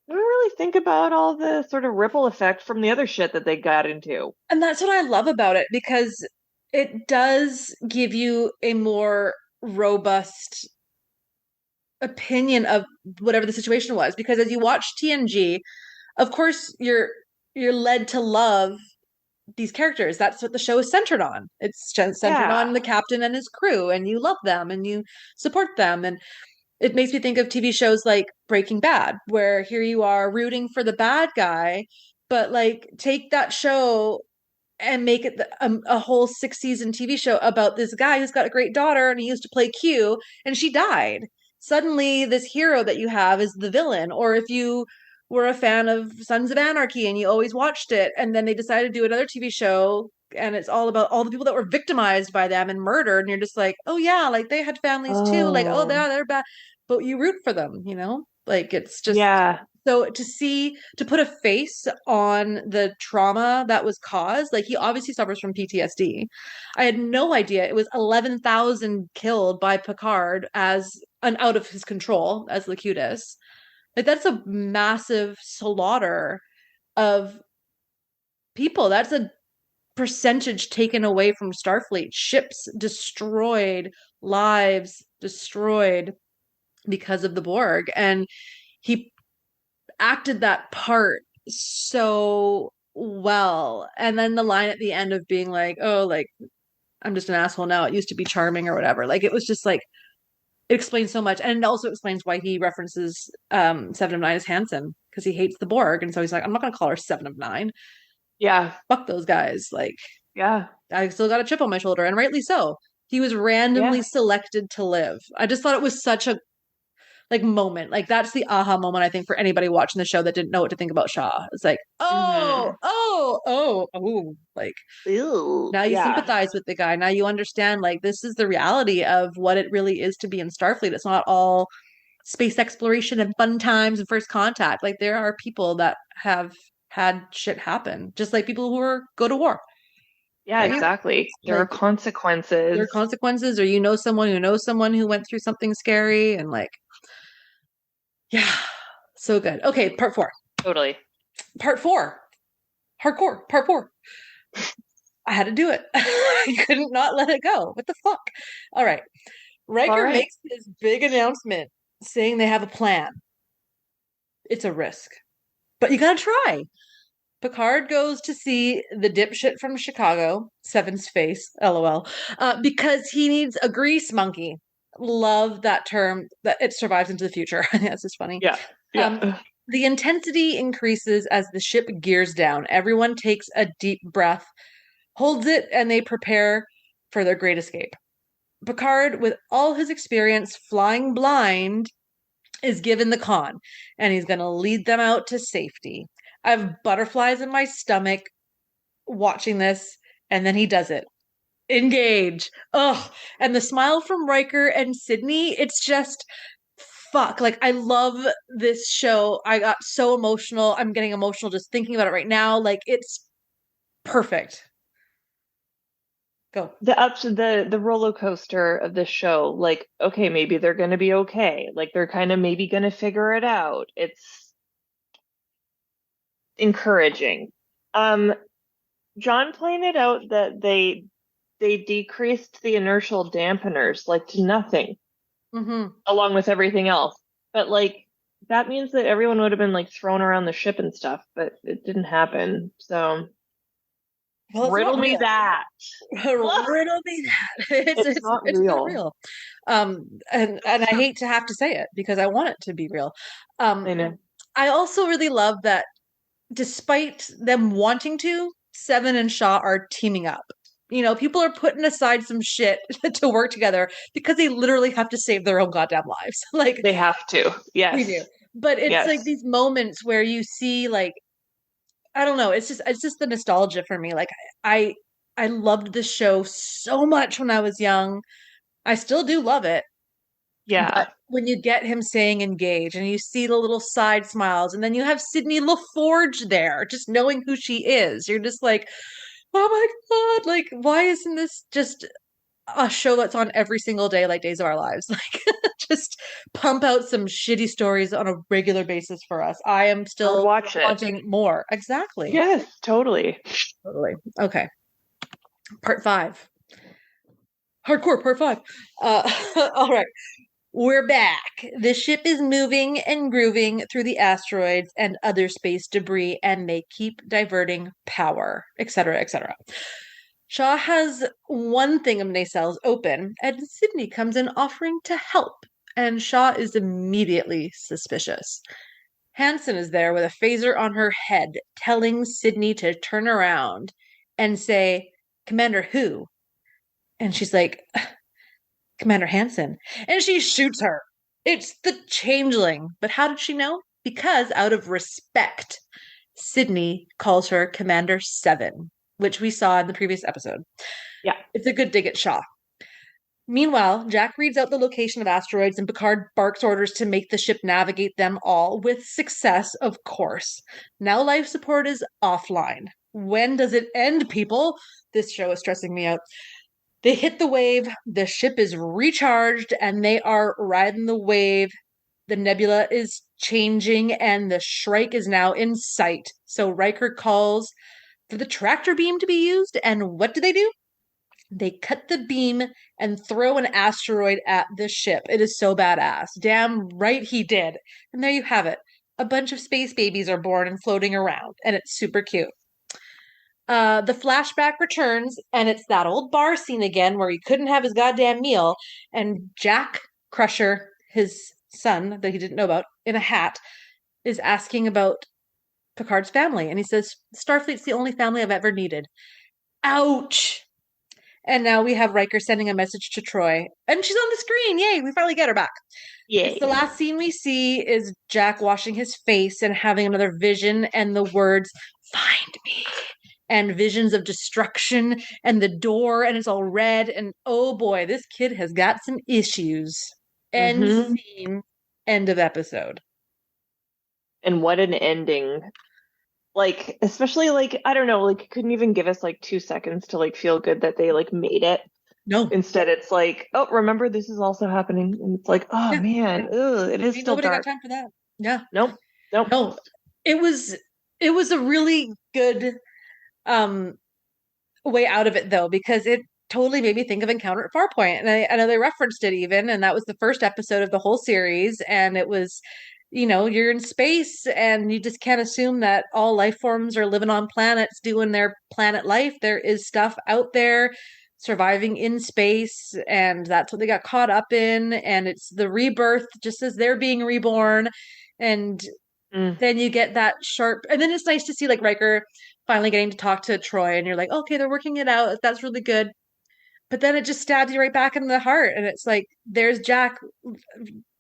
S2: I don't really think about all the sort of ripple effect from the other shit that they got into.
S1: And that's what I love about it because it does give you a more robust opinion of whatever the situation was. Because as you watch TNG, of course you're led to love these characters. That's what the show is centered on. It's centered on
S2: Yeah.
S1: the captain and his crew, and you love them and you support them. And it makes me think of TV shows like Breaking Bad, where here you are rooting for the bad guy, but like take that show and make it a whole 6 season TV show about this guy who's got a great daughter and he used to play Q and she died. Suddenly, this hero that you have is the villain. Or if you were a fan of Sons of Anarchy and you always watched it, and then they decided to do another TV show and it's all about all the people that were victimized by them and murdered, and you're just like, oh yeah, like they had families too, like oh
S2: Oh,
S1: they're bad, but you root for them. Like it's just
S2: yeah.
S1: so to put a face on the trauma that was caused, like he obviously suffers from PTSD. I had no idea it was 11,000 killed by Picard as an out of his control as Locutus. Like that's a massive slaughter of people. That's a percentage taken away from Starfleet. Ships destroyed, lives destroyed because of the Borg. And he acted that part so well. And then the line at the end of being like, oh, like, I'm just an asshole now. It used to be charming or whatever. Like, it was just like, it explains so much. And it also explains why he references Seven of Nine as Hansen because he hates the Borg. And so he's like, I'm not going to call her Seven of Nine.
S2: Yeah.
S1: Fuck those guys. Like,
S2: Yeah.
S1: I still got a chip on my shoulder. And rightly so. He was
S2: Yeah.
S1: randomly selected to live. I just thought it was such a like moment. Like that's the aha moment I think for anybody watching the show that didn't know what to think about Shaw. It's like,
S2: Mm-hmm.
S1: like
S2: Ew.
S1: now you
S2: Yeah.
S1: sympathize with the guy. Now you understand like this is the reality of what it really is to be in Starfleet. It's not all space exploration and fun times and first contact. Like there are people that have had shit happen, just like people who go to war,
S2: Yeah,
S1: right?
S2: exactly. There are
S1: Like there are
S2: consequences.
S1: consequences, or you know someone who went through something scary, and like, yeah, so good. Okay, part four.
S2: Totally.
S1: Part four. Hardcore. Part four. I had to do it. I couldn't not let it go. What the fuck? All right.
S2: All
S1: Riker
S2: right.
S1: makes his big announcement saying they have a plan. It's a risk, but you gotta try. Picard goes to see the dipshit from Chicago, Seven's face, lol, because he needs a grease monkey. Love that term, that it survives into the future. That's just funny.
S2: Yeah.
S1: Um,
S2: Yeah.
S1: the intensity increases as the ship gears down. Everyone takes a deep breath, holds it, and they prepare for their great escape. Picard, with all his experience flying blind, is given the con, and he's going to lead them out to safety. I have butterflies in my stomach watching this And then he does it. Engage. Ugh. And the smile from Riker and Sydney, it's just fuck. Like, I love this show. I got so emotional. I'm getting emotional just thinking about it right now. Like, it's perfect. Go.
S2: The roller coaster of this show, like, okay, maybe they're gonna be okay. Like they're kind of maybe gonna figure it out. It's encouraging. Um, John pointed out that they decreased the inertial dampeners like to nothing,
S1: Mm-hmm.
S2: along with everything else. But like that means that everyone would have been like thrown around the ship and stuff, but it didn't happen. So
S1: Well, it's
S2: riddle
S1: not
S2: me
S1: real.
S2: that.
S1: Riddle me that.
S2: It's not
S1: It's not
S2: real.
S1: real. And I hate to have to say it because I want it to be real.
S2: I
S1: Um,
S2: know.
S1: I also really love that despite them wanting to, Seven and Shaw are teaming up. You know, people are putting aside some shit to work together because they literally have to save their own goddamn lives. Like,
S2: They have to.
S1: we
S2: Yes.
S1: do. But it's like
S2: Yes.
S1: these moments where you see, like, I don't know, it's just the nostalgia for me. Like, I I loved this show so much when I was young. I still do love it. But
S2: Yeah.
S1: when you get him saying engage and you see the little side smiles, and then you have Sydney LaForge there, just knowing who she is, you're just like, oh my God, like, why isn't this just a show that's on every single day, like Days of Our Lives? Like, just pump out some shitty stories on a regular basis for us. I am
S2: I would
S1: still
S2: watch it.
S1: wanting more. Exactly.
S2: Yes, totally.
S1: Totally. Okay. Part five. Hardcore part five. All right. We're back. The ship is moving and grooving through the asteroids and other space debris, and they keep diverting power, etc., etc. Shaw has one thing of nacelles open, and Sydney comes in offering to help, and Shaw is immediately suspicious. Hanson is there with a phaser on her head, telling Sydney to turn around and say, Commander who? And she's like, Commander Hanson. And she shoots her. It's the changeling. But how did she know? Because out of respect, Sydney calls her Commander Seven, which we saw in the previous episode.
S2: Yeah.
S1: It's a good dig at Shaw. Meanwhile, Jack reads out the location of asteroids and Picard barks orders to make the ship navigate them all, with success, of course. Now life support is offline. When does it end, people? This show is stressing me out. They hit the wave, the ship is recharged, and they are riding the wave. The nebula is changing, and the Shrike is now in sight. So Riker calls for the tractor beam to be used, and what do? They cut the beam and throw an asteroid at the ship. It is so badass. Damn right he did. And there you have it. A bunch of space babies are born and floating around, and it's super cute. The flashback returns, and it's that old bar scene again where he couldn't have his goddamn meal, and Jack Crusher, his son that he didn't know about, in a hat, is asking about Picard's family, and he says, Starfleet's the only family I've ever needed. Ouch! And now we have Riker sending a message to Troy, and she's on the screen. Yay, we finally get her back. It's the
S2: Yay.
S1: last scene we see is Jack washing his face and having another vision, and the words, find me, and visions of destruction and the door, and it's all red. And oh boy, this kid has got some issues. End
S2: Mm-hmm.
S1: scene, end of episode.
S2: And what an ending. Like, especially like, I don't know, like couldn't even give us like 2 seconds to like feel good that they like made it.
S1: No,
S2: Instead, it's like, oh, remember this is also happening. And it's like, oh
S1: yeah,
S2: man, ugh, it is
S1: ain't
S2: still
S1: nobody got
S2: dark.
S1: time for that. Yeah,
S2: Nope. Nope.
S1: no, it was it was a really good um way out of it though, because it totally made me think of Encounter at Farpoint. And I know they referenced it even, and that was the first episode of the whole series. And it was, you're in space and you just can't assume that all life forms are living on planets doing their planet life. There is stuff out there surviving in space, and that's what they got caught up in. And it's the rebirth just as they're being reborn. And
S2: Mm.
S1: then you get that sharp, and then it's nice to see like Riker finally getting to talk to Troy, and you're like, okay, they're working it out. That's really good. But then it just stabs you right back in the heart, and it's like there's Jack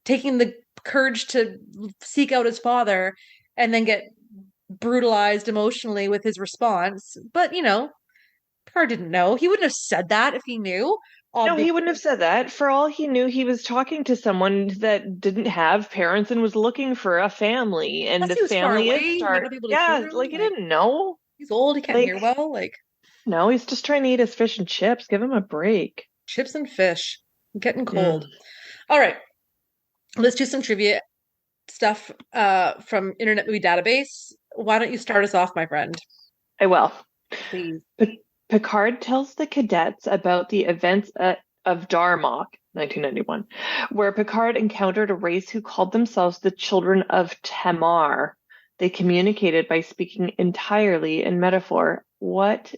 S1: taking the courage to seek out his father, and then get brutalized emotionally with his response. But Picard didn't know. He wouldn't have said that if he knew.
S2: No,
S1: Obviously,
S2: he wouldn't have said that. For all he knew, he was talking to someone that didn't have parents and was looking for a family. And
S1: unless
S2: the
S1: he was far
S2: family is
S1: away, he might not be able to hear
S2: yeah,
S1: him.
S2: like he
S1: Like
S2: didn't know.
S1: he's old, he can't hear
S2: Like,
S1: well. Like
S2: no, he's just trying to eat his fish and chips. Give him a break.
S1: chips and fish, getting cold.
S2: Mm,
S1: All right, let's do some trivia stuff from Internet Movie Database. Why don't you start us off, my friend?
S2: I will.
S1: Please.
S2: Picard tells the cadets about the events of Darmok, 1991, where Picard encountered a race who called themselves the Children of Tamar. They communicated by speaking entirely in metaphor. What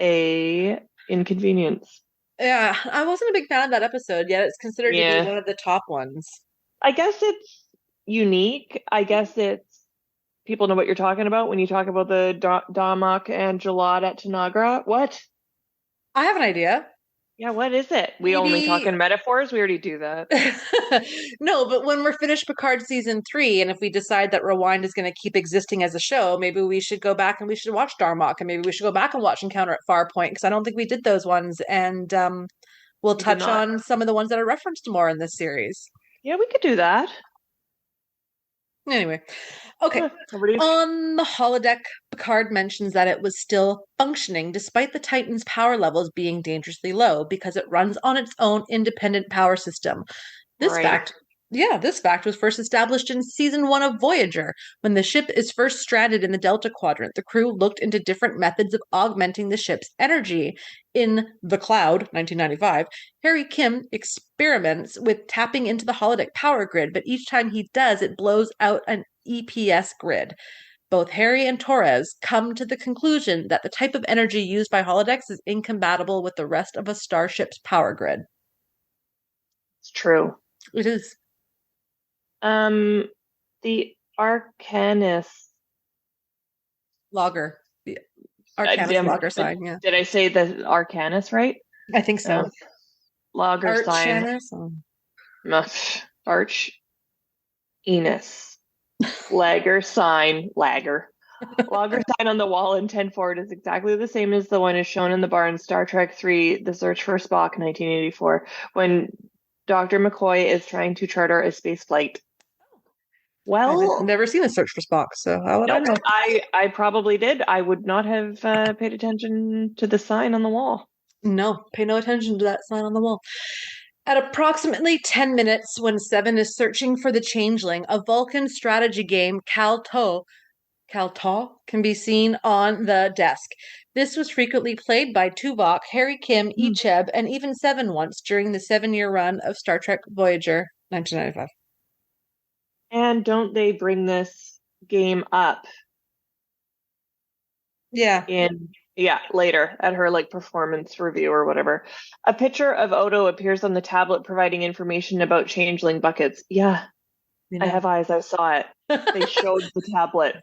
S2: a inconvenience.
S1: Yeah, I wasn't a big fan of that episode, yet it's considered to be
S2: Yeah,
S1: one of the top ones.
S2: I guess it's unique. I guess it's people know what you're talking about when you talk about the Darmok and Jalad at Tanagra. What?
S1: I have an idea.
S2: Yeah, what is it? We only talk
S1: Maybe
S2: in metaphors? We already do that.
S1: no, but when we're finished Picard season 3, and if we decide that Rewind is going to keep existing as a show, maybe we should go back and we should watch Darmok, and maybe we should go back and watch Encounter at Farpoint because I don't think we did those ones, and we'll
S2: We did
S1: touch
S2: not.
S1: on some of the ones that are referenced more in this series.
S2: Yeah, we could do that.
S1: Anyway, okay.
S2: Nobody's
S1: On the holodeck, Picard mentions that it was still functioning despite the Titan's power levels being dangerously low because it runs on its own independent power system. This
S2: right.
S1: fact, yeah, this fact was first established in season 1 of Voyager. When the ship is first stranded in the Delta Quadrant, the crew looked into different methods of augmenting the ship's energy. In The Cloud, 1995, Harry Kim experiments with tapping into the holodeck power grid, but each time he does, it blows out an EPS grid. Both Harry and Torres come to the conclusion that the type of energy used by holodecks is incompatible with the rest of a starship's power grid.
S2: It's true.
S1: It is.
S2: Um, the Arcanist.
S1: Logger. The Arcanist logger sign, yeah.
S2: Did I say the Arcanist right?
S1: I think so.
S2: Logger sign. Arch. Enos. Lagger sign. Lagger. Logger sign on the wall in 10 forward is exactly the same as the one is shown in the bar in Star Trek 3, The Search for Spock, 1984, when Dr. McCoy is trying to charter a space flight. Well,
S1: I've never seen The Search for Spock, so how would I know?
S2: I probably did. I would not have paid attention to the sign on the wall.
S1: No, pay no attention to that sign on the wall. At approximately 10 minutes, when Seven is searching for the changeling, a Vulcan strategy game, Calto, can be seen on the desk. This was frequently played by Tuvok, Harry Kim, Icheb, and even Seven once during the 7-year run of Star Trek Voyager, 1995.
S2: And don't they bring this game up?
S1: Yeah.
S2: Later at her performance review or whatever. A picture of Odo appears on the tablet providing information about changeling buckets. Yeah. I have eyes. I saw it. They showed the tablet.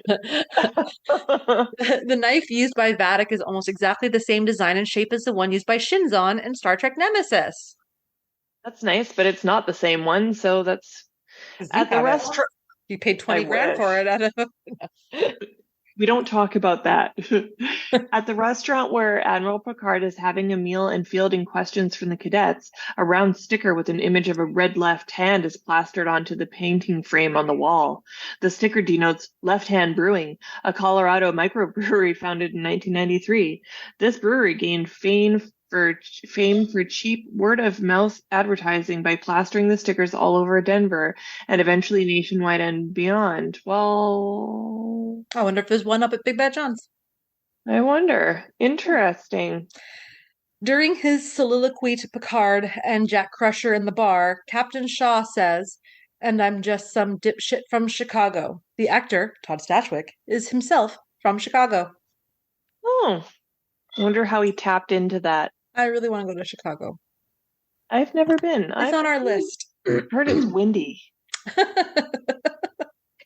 S1: The knife used by Vadic is almost exactly the same design and shape as the one used by Shinzon in Star Trek Nemesis.
S2: That's nice, but it's not the same one, so that's at the restaurant.
S1: You paid 20 grand for it.
S2: We don't talk about that. At the restaurant where Admiral Picard is having a meal and fielding questions from the cadets, a round sticker with an image of a red left hand is plastered onto the painting frame on the wall. The sticker denotes Left Hand Brewing, a Colorado microbrewery founded in 1993. This brewery gained fame for cheap word-of-mouth advertising by plastering the stickers all over Denver and eventually nationwide and beyond. Well,
S1: I wonder if there's one up at Big Bad John's.
S2: I wonder. Interesting.
S1: During his soliloquy to Picard and Jack Crusher in the bar, Captain Shaw says, "And I'm just some dipshit from Chicago." The actor, Todd Stashwick, is himself from Chicago.
S2: Oh, I wonder how he tapped into that.
S1: I really want to go to Chicago.
S2: I've never been.
S1: It's on our list.
S2: Heard it's windy.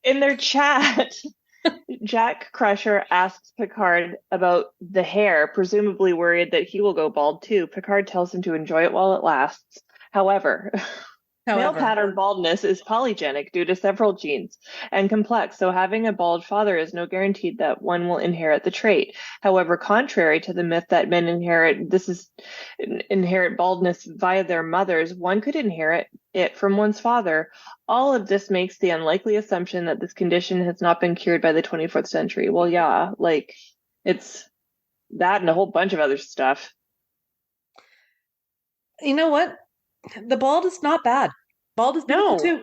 S2: In their chat, Jack Crusher asks Picard about the hair, presumably worried that he will go bald too. Picard tells him to enjoy it while it lasts. However, Male
S1: However,
S2: pattern baldness is polygenic due to several genes and complex, so having a bald father is no guarantee that one will inherit the trait. However, contrary to the myth that men inherit baldness via their mothers, one could inherit it from one's father. All of this makes the unlikely assumption that this condition has not been cured by the 24th century. Well, yeah, like it's that and a whole bunch of other stuff.
S1: you know what? The bald is not bad. Bald is beautiful
S2: No.
S1: too.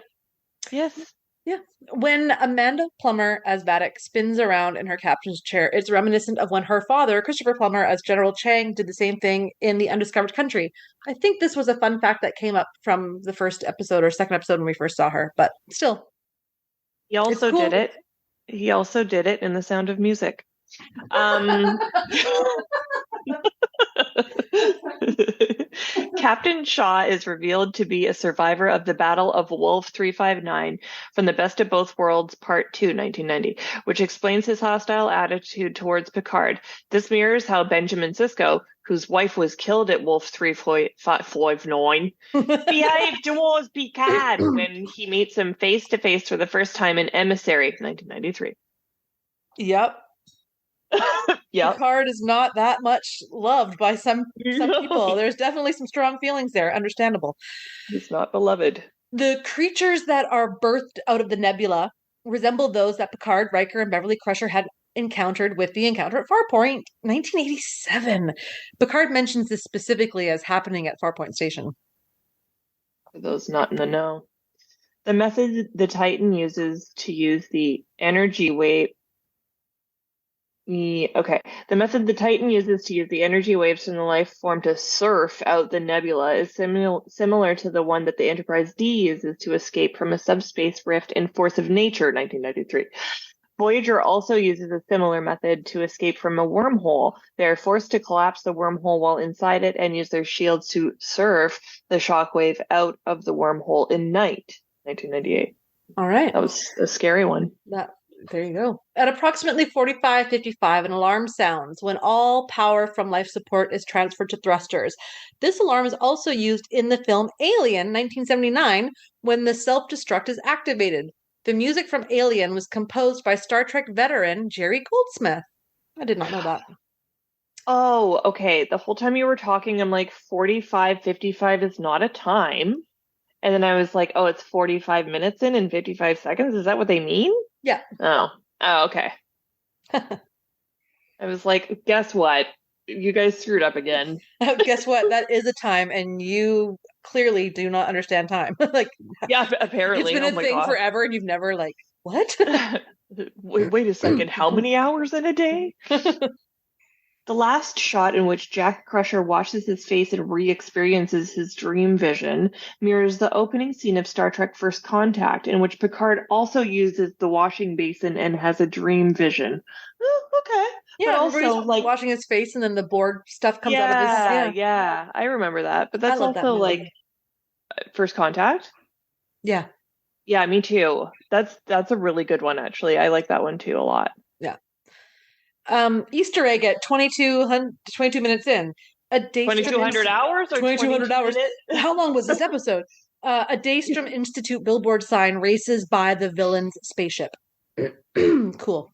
S2: Yes.
S1: Yeah. When Amanda Plummer as Vadic spins around in her captain's chair, it's reminiscent of when her father, Christopher Plummer, as General Chang, did the same thing in The Undiscovered Country. I think this was a fun fact that came up from the first episode or second episode when we first saw her, but still,
S2: He
S1: it's
S2: also did
S1: cool.
S2: it. He also did it in The Sound of Music. Um, Captain Shaw is revealed to be a survivor of the Battle of Wolf 359 from The Best of Both Worlds Part 2, 1990, which explains his hostile attitude towards Picard. This mirrors how Benjamin Sisko, whose wife was killed at Wolf 359, behaved towards Picard when he meets him face to face for the first time in Emissary, 1993.
S1: Yep.
S2: Yep.
S1: Picard is not that much loved by some
S2: No,
S1: people. There's definitely some strong feelings there. Understandable.
S2: he's not beloved.
S1: The creatures that are birthed out of the nebula resemble those that Picard, Riker, and Beverly Crusher had encountered with the encounter at Farpoint 1987. Picard mentions this specifically as happening at Farpoint Station.
S2: For those not in the know. The method the Titan uses to use the energy wave. Okay. The method the Titan uses to use the energy waves from the life form to surf out the nebula is similar to the one that the Enterprise D uses to escape from a subspace rift in Force of Nature, 1993. Voyager also uses a similar method to escape from a wormhole. They are forced to collapse the wormhole while inside it and use their shields to surf the shockwave out of the wormhole in Night, 1998.
S1: All right.
S2: That was a scary one.
S1: There you go. At approximately 45:55, an alarm sounds when all power from life support is transferred to thrusters. This alarm is also used in the film Alien 1979 when the self-destruct is activated. The music from Alien was composed by Star Trek veteran Jerry Goldsmith. I did not know that.
S2: Oh, okay. The whole time you were talking, I'm like, 45:55 is not a time. And then I was like, oh, it's 45 minutes in and 55 seconds? Is that what they mean?
S1: Yeah.
S2: Oh, okay. I was like, guess what? You guys screwed up again.
S1: Guess what? That is a time, and you clearly do not understand time. Like,
S2: Yeah, apparently.
S1: it's been
S2: Oh
S1: a
S2: my
S1: thing
S2: God.
S1: forever, and you've never, like, what?
S2: Wait a second. How many hours in a day? The last shot in which Jack Crusher washes his face and re-experiences his dream vision mirrors the opening scene of Star Trek First Contact, in which Picard also uses the washing basin and has a dream vision. Okay.
S1: Yeah,
S2: But
S1: everybody's
S2: also, like,
S1: washing his face, and then the board stuff comes out of his.
S2: yeah, I remember that. But
S1: I
S2: that's
S1: love that
S2: also
S1: movie.
S2: like First Contact.
S1: Yeah.
S2: Yeah, me too. That's a really good one, actually. I like that one too a lot.
S1: Yeah. Easter egg at 22 minutes in. A Daystrom
S2: 2,200 hours or
S1: 2200 hours.
S2: minutes?
S1: How long was this episode? A Daystrom Institute billboard sign races by the villain's spaceship. Cool.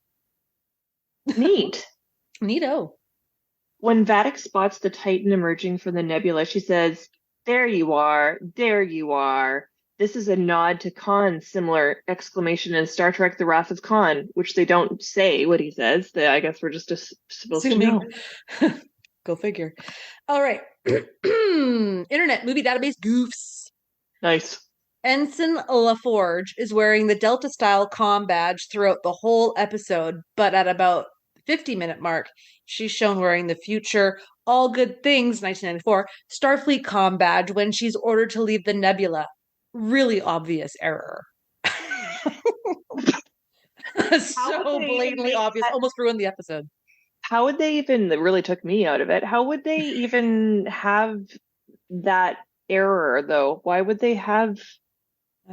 S2: Neat.
S1: Neato.
S2: When Vadic spots the Titan emerging from the nebula, she says, "There you are, there you are." This is a nod to Khan's similar exclamation in Star Trek The Wrath of Khan, which they don't say what he says. I guess we're just supposed to know.
S1: Go figure. All right. Internet movie database goofs.
S2: Nice.
S1: Ensign LaForge is wearing the Delta style comm badge throughout the whole episode, but at about 50-minute mark, she's shown wearing the future All Good Things 1994 Starfleet comm badge when she's ordered to leave the nebula. Really obvious error. So blatantly obvious, almost ruined the episode.
S2: How would they even, that really took me out of it, how would they even have that error, though? Why would they have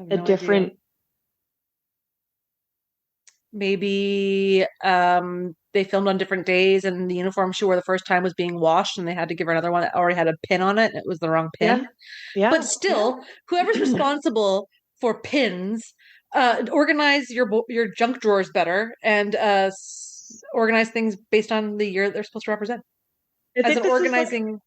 S2: a different...
S1: Maybe they filmed on different days and the uniform she wore the first time was being washed and they had to give her another one that already had a pin on it and it was the wrong pin.
S2: Yeah.
S1: But
S2: Yeah.
S1: still, whoever's responsible for pins, organize your junk drawers better and organize things based on the year they're supposed to represent
S2: I
S1: as
S2: think
S1: an
S2: this is like,
S1: organizing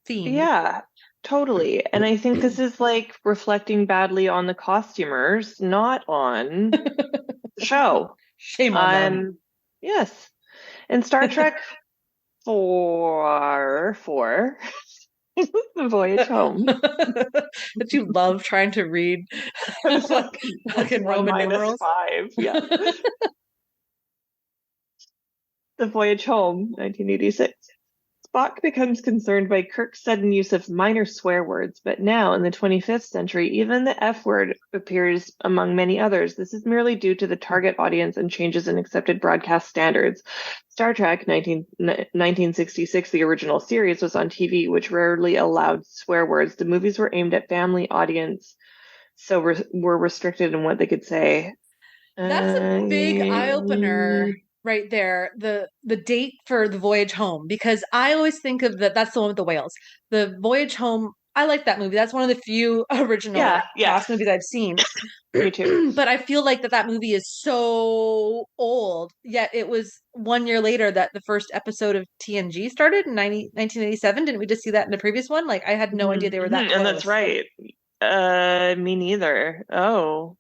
S1: theme.
S2: yeah, totally. And I think this is like reflecting badly on the costumers, not on the show.
S1: Shame on them.
S2: Um, yes. In Star Trek 4, The Voyage Home.
S1: That you love trying to read like
S2: Plus
S1: fucking
S2: one
S1: Roman
S2: minus
S1: numerals.
S2: five. Yeah. The Voyage Home, 1986. Spock becomes concerned by Kirk's sudden use of minor swear words, but now, in the 25th century, even the F word appears among many others. This is merely due to the target audience and changes in accepted broadcast standards. Star Trek 1966, the original series, was on TV, which rarely allowed swear words. The movies were aimed at family audience, so were restricted in what they could say.
S1: That's a big eye opener
S2: Uh,
S1: right there. The date for the voyage home because I always think of that's the one with the whales. The voyage home. I like that movie. That's one of the few original
S2: yeah, yes,
S1: past movies I've seen.
S2: me too.
S1: But I feel like that movie is so old. Yet it was 1 year later that the first episode of TNG started in 1987. Didn't we just see that in the previous one? Like I had no idea they were that
S2: And that's
S1: close.
S2: right. Me neither. Oh,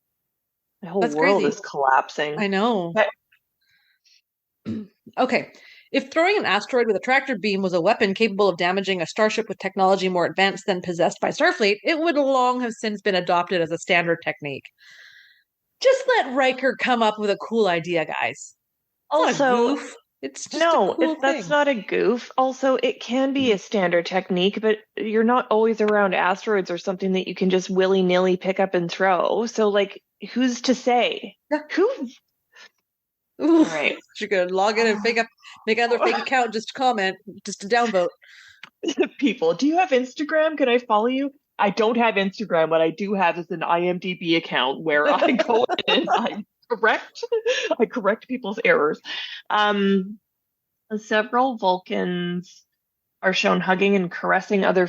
S2: my whole
S1: That's
S2: world
S1: crazy.
S2: is collapsing.
S1: I know.
S2: But
S1: Okay. If throwing an asteroid with a tractor beam was a weapon capable of damaging a starship with technology more advanced than possessed by Starfleet, it would long have since been adopted as a standard technique. Just let Riker come up with a cool idea, guys. It's not a
S2: also,
S1: goof. It's just a
S2: no,
S1: cool
S2: that's
S1: thing.
S2: not a goof. Also, it can be a standard technique, but you're not always around asteroids or something that you can just willy-nilly pick up and throw. So, like, who's to say?
S1: Yeah.
S2: Who? All
S1: Oof.
S2: right.
S1: You could log in and make another fake account just to comment, just to downvote.
S2: People, do you have Instagram? Can I follow you? I don't have Instagram. What I do have is an IMDb account where I go in and correct I correct people's errors. Um, Several Vulcans are shown hugging and caressing other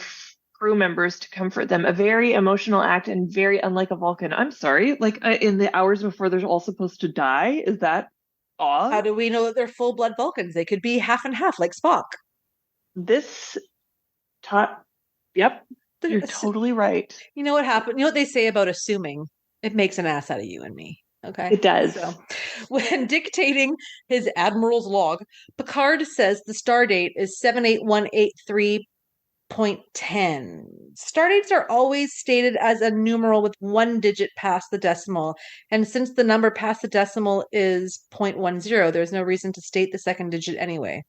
S2: crew members to comfort them. A very emotional act and very unlike a Vulcan. I'm sorry, like in the hours before they're all supposed to die. Is that
S1: How
S2: odd?
S1: do we know that they're full blood Vulcans? They could be half and half, like Spock.
S2: This taught. Yep,
S1: They're
S2: you're totally right.
S1: You know what happened? You know what they say about assuming? It makes an ass out of you and me. Okay.
S2: It does.
S1: So when dictating his admiral's log, Picard says the star date is 78183.10. Stardates are always stated as a numeral with one digit past the decimal. And since the number past the decimal is 0.10, there's no reason to state the second digit anyway.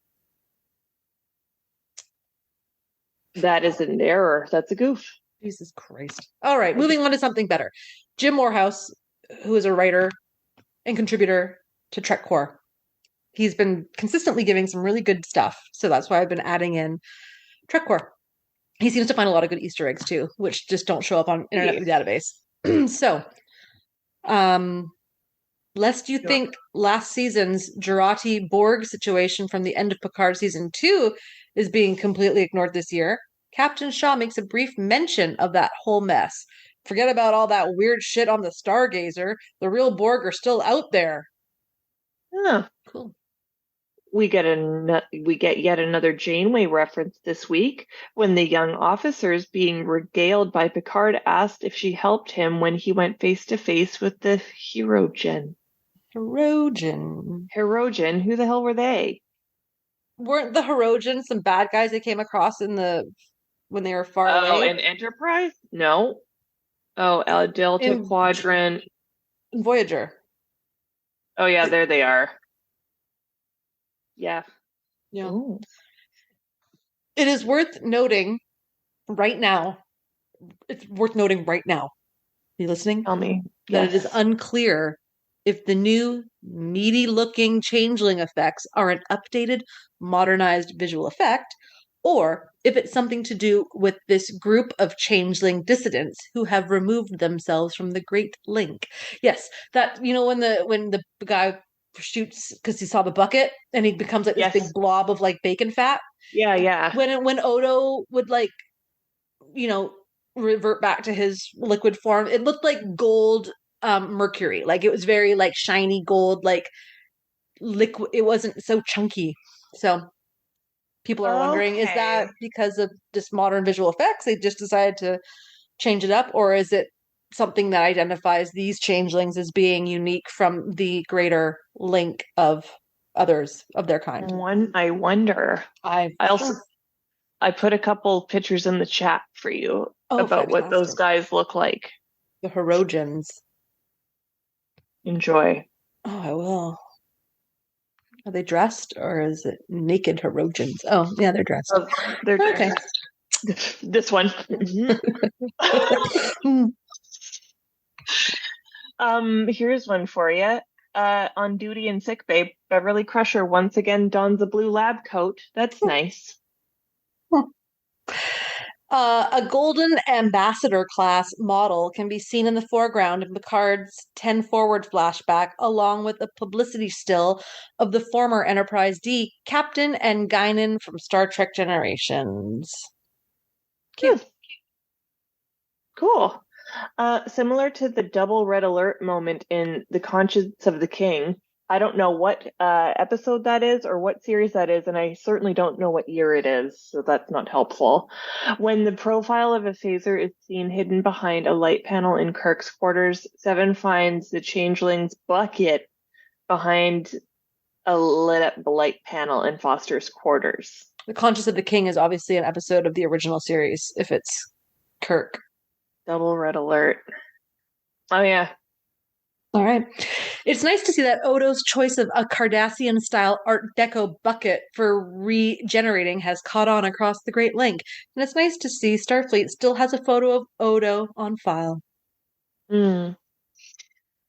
S2: That is an error. That's a goof.
S1: Jesus Christ. All right, moving on to something better. Jim Morehouse, who is a writer and contributor to Trek Core. He's been consistently giving some really good stuff. So that's why I've been adding in Trek Core. He seems to find a lot of good Easter eggs too, which just don't show up on Internet Database. So, lest you think last season's Jurati Borg situation from the end of Picard season 2 is being completely ignored this year, Captain Shaw makes a brief mention of that whole mess. Forget about all that weird shit on the Stargazer. The real Borg are still out there.
S2: Huh.
S1: Cool.
S2: We get yet another Janeway reference this week when the young officers being regaled by Picard asked if she helped him when he went face to face with the Herogen. Herogen, who the hell were they?
S1: Weren't the Herogen some bad guys they came across when they were far
S2: Oh,
S1: away?
S2: an Enterprise? No. Oh, Delta
S1: In
S2: Quadrant.
S1: Voyager.
S2: Oh yeah, there they are. Yeah.
S1: Yeah.
S2: Ooh.
S1: It is worth noting right now. It's worth noting right now. Are you listening?
S2: Tell me.
S1: That it is
S2: Yes.
S1: unclear if the new meaty looking changeling effects are an updated, modernized visual effect, or if it's something to do with this group of changeling dissidents who have removed themselves from the Great Link. Yes, that when the guy shoots because he saw the bucket and he becomes like this big
S2: Yes.
S1: blob of like bacon fat.
S2: Yeah, yeah.
S1: When Odo would like, you know, revert back to his liquid form, it looked like gold mercury. Like it was very like shiny gold, like liquid. It wasn't so chunky. So people are wondering, is that
S2: Okay.
S1: because of just modern visual effects? They just decided to change it up, or is it something that identifies these changelings as being unique from the greater link of others of their kind?
S2: I wonder.
S1: I
S2: I also
S1: sure.
S2: I put a couple pictures in the chat for you
S1: Oh,
S2: about what those
S1: fantastic.
S2: guys look like.
S1: The Herodians.
S2: Enjoy.
S1: Oh, I will. Are they dressed or is it naked Herodians? Oh, yeah, they're dressed.
S2: Oh, they're
S1: Okay.
S2: this one. Here's one for you. On duty in sick bay, Beverly Crusher once again dons a blue lab coat. That's nice.
S1: A golden ambassador class model can be seen in the foreground of Picard's 10 forward flashback, along with a publicity still of the former Enterprise D captain and Guinan from Star Trek Generations.
S2: Hmm,
S1: Cute.
S2: cool. Similar to the double red alert moment in The Conscience of the King, I don't know what episode that is or what series that is, and I certainly don't know what year it is, so that's not helpful. When the profile of a phaser is seen hidden behind a light panel in Kirk's quarters, Seven finds the changeling's bucket behind a lit up light panel in Foster's quarters.
S1: The Conscience of the King is obviously an episode of the original series, if it's Kirk.
S2: Double red alert. Oh yeah.
S1: All right. It's nice to see that Odo's choice of a Cardassian style Art Deco bucket for regenerating has caught on across the Great Link. And it's nice to see Starfleet still has a photo of Odo on file.
S2: Mm.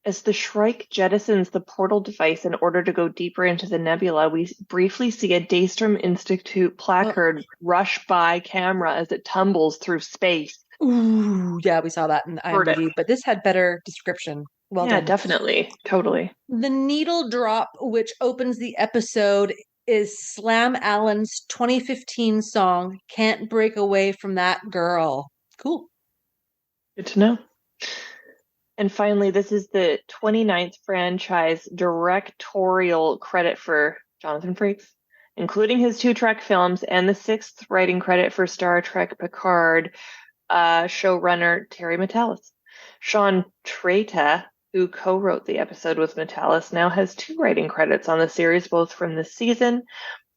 S2: As the Shrike jettisons the portal device in order to go deeper into the nebula, we briefly see a Daystrom Institute
S1: Oh,
S2: placard rush by camera as it tumbles through space.
S1: ooh, yeah, we saw that in
S2: Heard it.
S1: IMDb, but this had better description. Well
S2: Yeah,
S1: done.
S2: definitely. Totally.
S1: The needle drop, which opens the episode, is Slam Allen's 2015 song, Can't Break Away from That Girl. Cool.
S2: Good to know. And finally, this is the 29th franchise directorial credit for Jonathan Frakes, including his two-track films, and the sixth writing credit for Star Trek Picard showrunner Terry Matalas. Sean Treta, who co-wrote the episode with Matalas, now has two writing credits on the series, both from this season.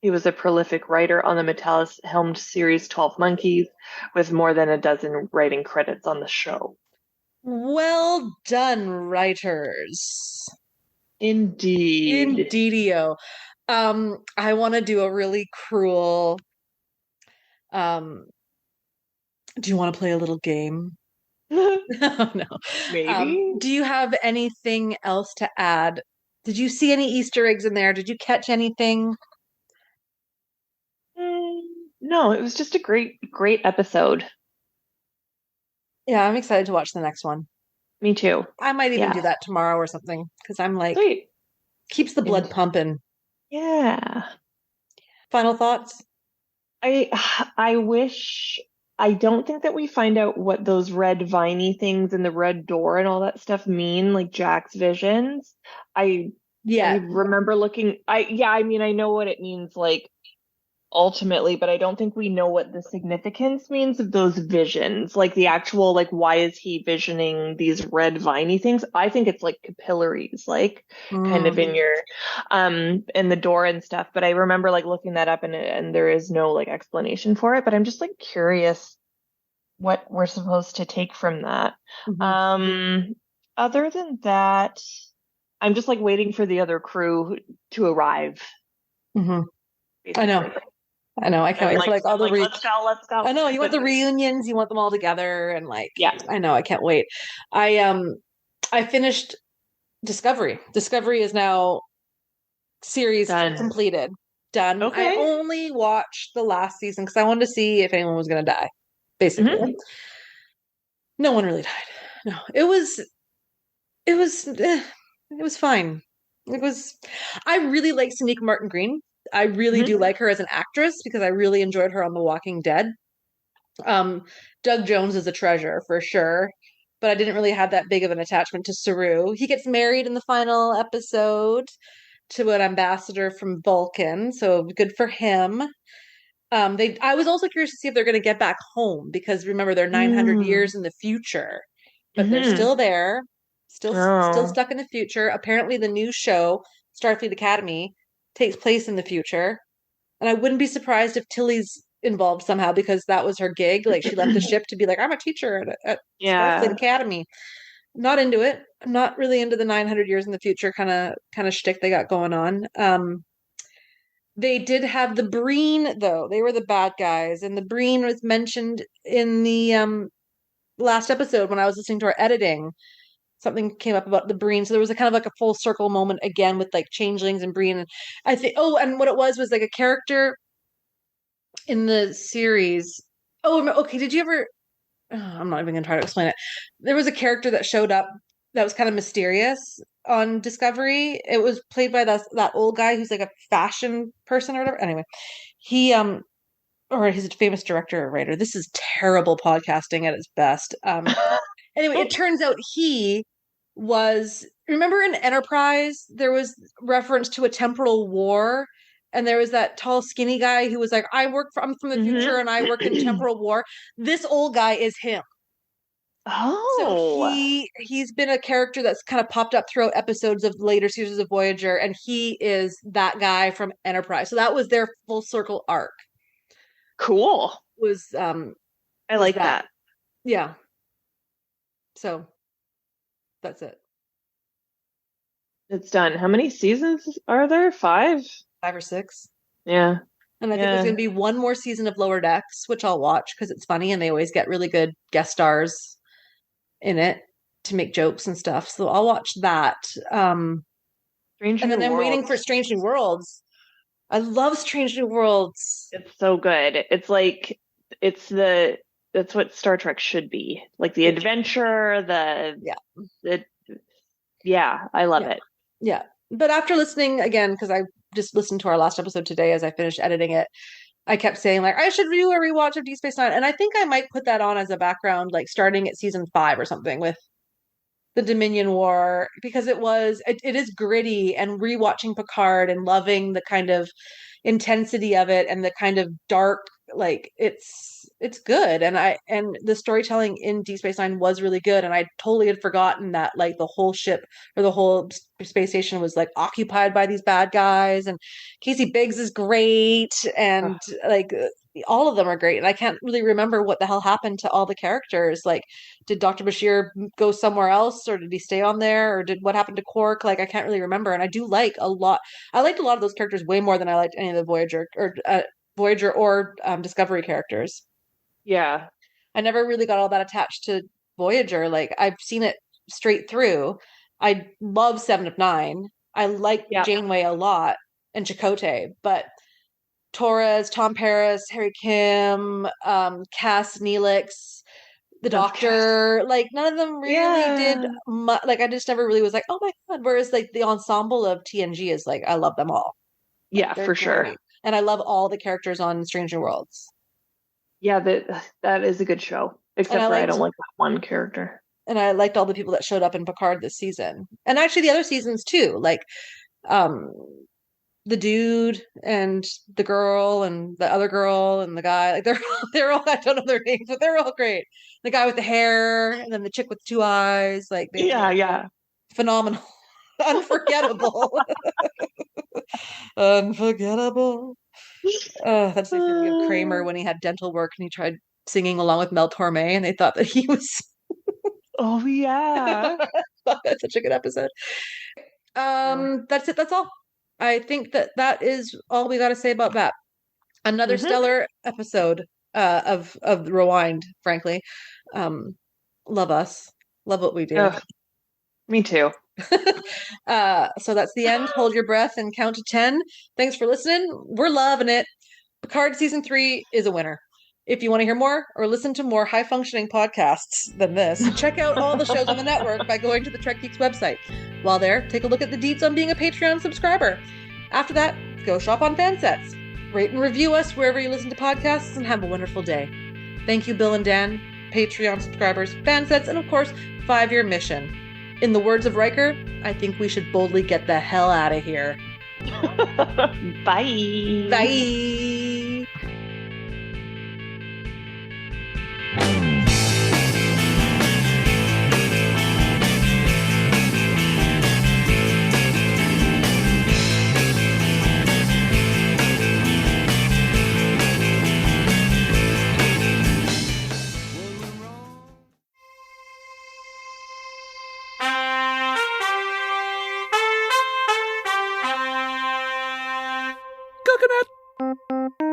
S2: He was a prolific writer on the Matalas-helmed series 12 Monkeys, with more than a dozen writing credits on the show.
S1: Well done, writers.
S2: Indeed.
S1: Indeedio. I want to do a really cruel. Um, do you want to play a little game? Oh, no.
S2: Maybe.
S1: Do you have anything else to add? Did you see any Easter eggs in there? Did you catch anything?
S2: Mm, no, it was just a great episode.
S1: Yeah, I'm excited to watch the next one.
S2: Me too.
S1: I might even do
S2: Yeah.
S1: that tomorrow or something because I'm like,
S2: Sweet.
S1: keeps the blood
S2: And
S1: pumping.
S2: yeah.
S1: Final thoughts?
S2: I I wish I don't think that we find out what those red viney things and the red door and all that stuff mean, like Jack's visions. I I
S1: Yeah.
S2: remember looking I mean I know what it means like ultimately, but I don't think we know what the significance means of those visions. Like the actual, like, why is he visioning these red viney things? I think it's like capillaries, like kind of
S1: Mm.
S2: in your, in the door and stuff. But I remember like looking that up and there is no like explanation for it. But I'm just like curious what we're supposed to take from that.
S1: Mhm.
S2: Other than that, I'm just like waiting for the other crew to arrive,
S1: Mhm. I know.
S2: basically.
S1: I know. I can't wait for like all
S2: I'm
S1: the
S2: like, let's go, let's go.
S1: I know you want
S2: But
S1: the reunions, you want them all together and like
S2: yeah.
S1: I know, I can't wait. I finished Discovery. Discovery is now series
S2: Done.
S1: completed. Done. I
S2: Okay.
S1: only watched the last season because I wanted to see if anyone was gonna die,
S2: Hmm.
S1: basically. No one really died. No. It was it was fine. It was, I really like Sonequa Martin Green. I really do
S2: Hmm.
S1: like her as an actress because I really enjoyed her on The Walking Dead. Um, Doug Jones is a treasure for sure, but I didn't really have that big of an attachment to Saru. He gets married in the final episode to an ambassador from Vulcan, so good for him. I was also curious to see if they're going to get back home because remember they're 900
S2: Mm.
S1: years in the future, but they're
S2: Hmm.
S1: still there, still
S2: Oh.
S1: stuck in the future. Apparently, the new show Starfleet Academy takes place in the future, and I wouldn't be surprised if Tilly's involved somehow because that was her gig. Like she left the ship to be like, I'm a teacher at Starfleet
S2: Yeah.
S1: Academy. Not into it. I'm not really into the 900 years in the future kind of shtick they got going on. They did have the Breen though. They were the bad guys, and the Breen was mentioned in the last episode when I was listening to our editing. Something came up about the Breen, so there was a kind of like a full circle moment again with like changelings and Breen. And I think, oh, and what it was like a character in the series. Oh, okay. Did you ever? Oh, I'm not even gonna try to explain it. There was a character that showed up that was kind of mysterious on Discovery. It was played by that old guy who's like a fashion person or whatever. Anyway, he or he's a famous director or writer. This is terrible podcasting at its best. Anyway, it turns out he was, remember in Enterprise, there was reference to a temporal war, and there was that tall, skinny guy who was like, I'm from the future and I work in
S2: Hmm.
S1: temporal war. This old guy is him. So
S2: Oh,
S1: he's been a character that's kind of popped up throughout episodes of later seasons of Voyager, and he is that guy from Enterprise. So that was their full circle arc.
S2: cool.
S1: Was
S2: I
S1: was
S2: like
S1: that.
S2: that.
S1: Yeah. So that's it.
S2: It's done. How many seasons are there? Five?
S1: 5 or 6.
S2: Yeah.
S1: And I think there's going
S2: Yeah.
S1: to be one more season of Lower Decks, which I'll watch because it's funny and they always get really good guest stars in it to make jokes and stuff. So I'll watch that.
S2: Strange
S1: And
S2: New
S1: then I'm waiting for
S2: Worlds.
S1: Strange New Worlds. I love Strange New Worlds.
S2: It's so good. It's like it's the that's what Star Trek should be. Like the
S1: Yeah,
S2: adventure,
S1: yeah,
S2: the yeah, I love
S1: yeah,
S2: it.
S1: yeah. But after listening again, because I just listened to our last episode today as I finished editing it, I kept saying like I should do a rewatch of Deep Space Nine, and I think I might put that on as a background, like starting at season 5 or something with the Dominion War because it is gritty and rewatching Picard and loving the kind of intensity of it and the kind of dark like it's good and the storytelling in Deep Space Nine was really good and I totally had forgotten that like the whole ship or the whole space station was like occupied by these bad guys and Casey Biggs is great
S2: Ugh.
S1: and like all of them are great and I can't really remember what the hell happened to all the characters like did Dr. Bashir go somewhere else or did he stay on there or did what happened to Quark? Like I can't really remember. And I do like a lot. I liked a lot of those characters way more than I liked any of the Voyager or Discovery characters.
S2: Yeah.
S1: I never really got all that attached to Voyager. Like I've seen it straight through. I love Seven of Nine. I like
S2: Yeah.
S1: Janeway a lot and Chakotay, but Torres, Tom Paris, Harry Kim, Cass Neelix, the
S2: Love Cass.
S1: Doctor, like none of them really did
S2: Yeah.
S1: like I just never really was like, oh my God. Whereas like the ensemble of TNG is like I love them all. Like
S2: Yeah,
S1: they're
S2: for sure.
S1: great. And I love all the characters on Strange New Worlds.
S2: Yeah, that is a good show.
S1: And
S2: Except for I don't like that one character.
S1: I liked all the people that showed up in Picard this season. And actually the other seasons too. Like um the dude and the girl and the other girl and the guy like they're all I don't know their names but they're all great the guy with the hair and then the chick with 2 eyes like they
S2: Yeah,
S1: were
S2: yeah.
S1: phenomenal unforgettable unforgettable that's like thinking of Kramer
S2: Uh,
S1: when he had dental work and he tried singing along with Mel Torme and they thought that he was
S2: oh yeah.
S1: that's such a good episode that's it that's all I think that that is all we got to say about that another
S2: Hmm.
S1: stellar episode of Rewind, frankly. Um, love us. Love what we do.
S2: Ugh, me too.
S1: So that's the end. Hold your breath and count to 10. Thanks for listening. We're loving it. Picard season 3 is a winner. If you want to hear more or listen to more high functioning podcasts than this, check out all the shows on the network by going to the Trek Geeks website. While there, take a look at the deets on being a Patreon subscriber. After that, go shop on Fansets. Rate and review us wherever you listen to podcasts, and have a wonderful day. Thank you, Bill and Dan, Patreon subscribers, Fansets, and of course, 5-Year Mission. In the words of Riker, I think we should boldly get the hell out of here.
S2: Bye.
S1: Bye.
S3: Coconut.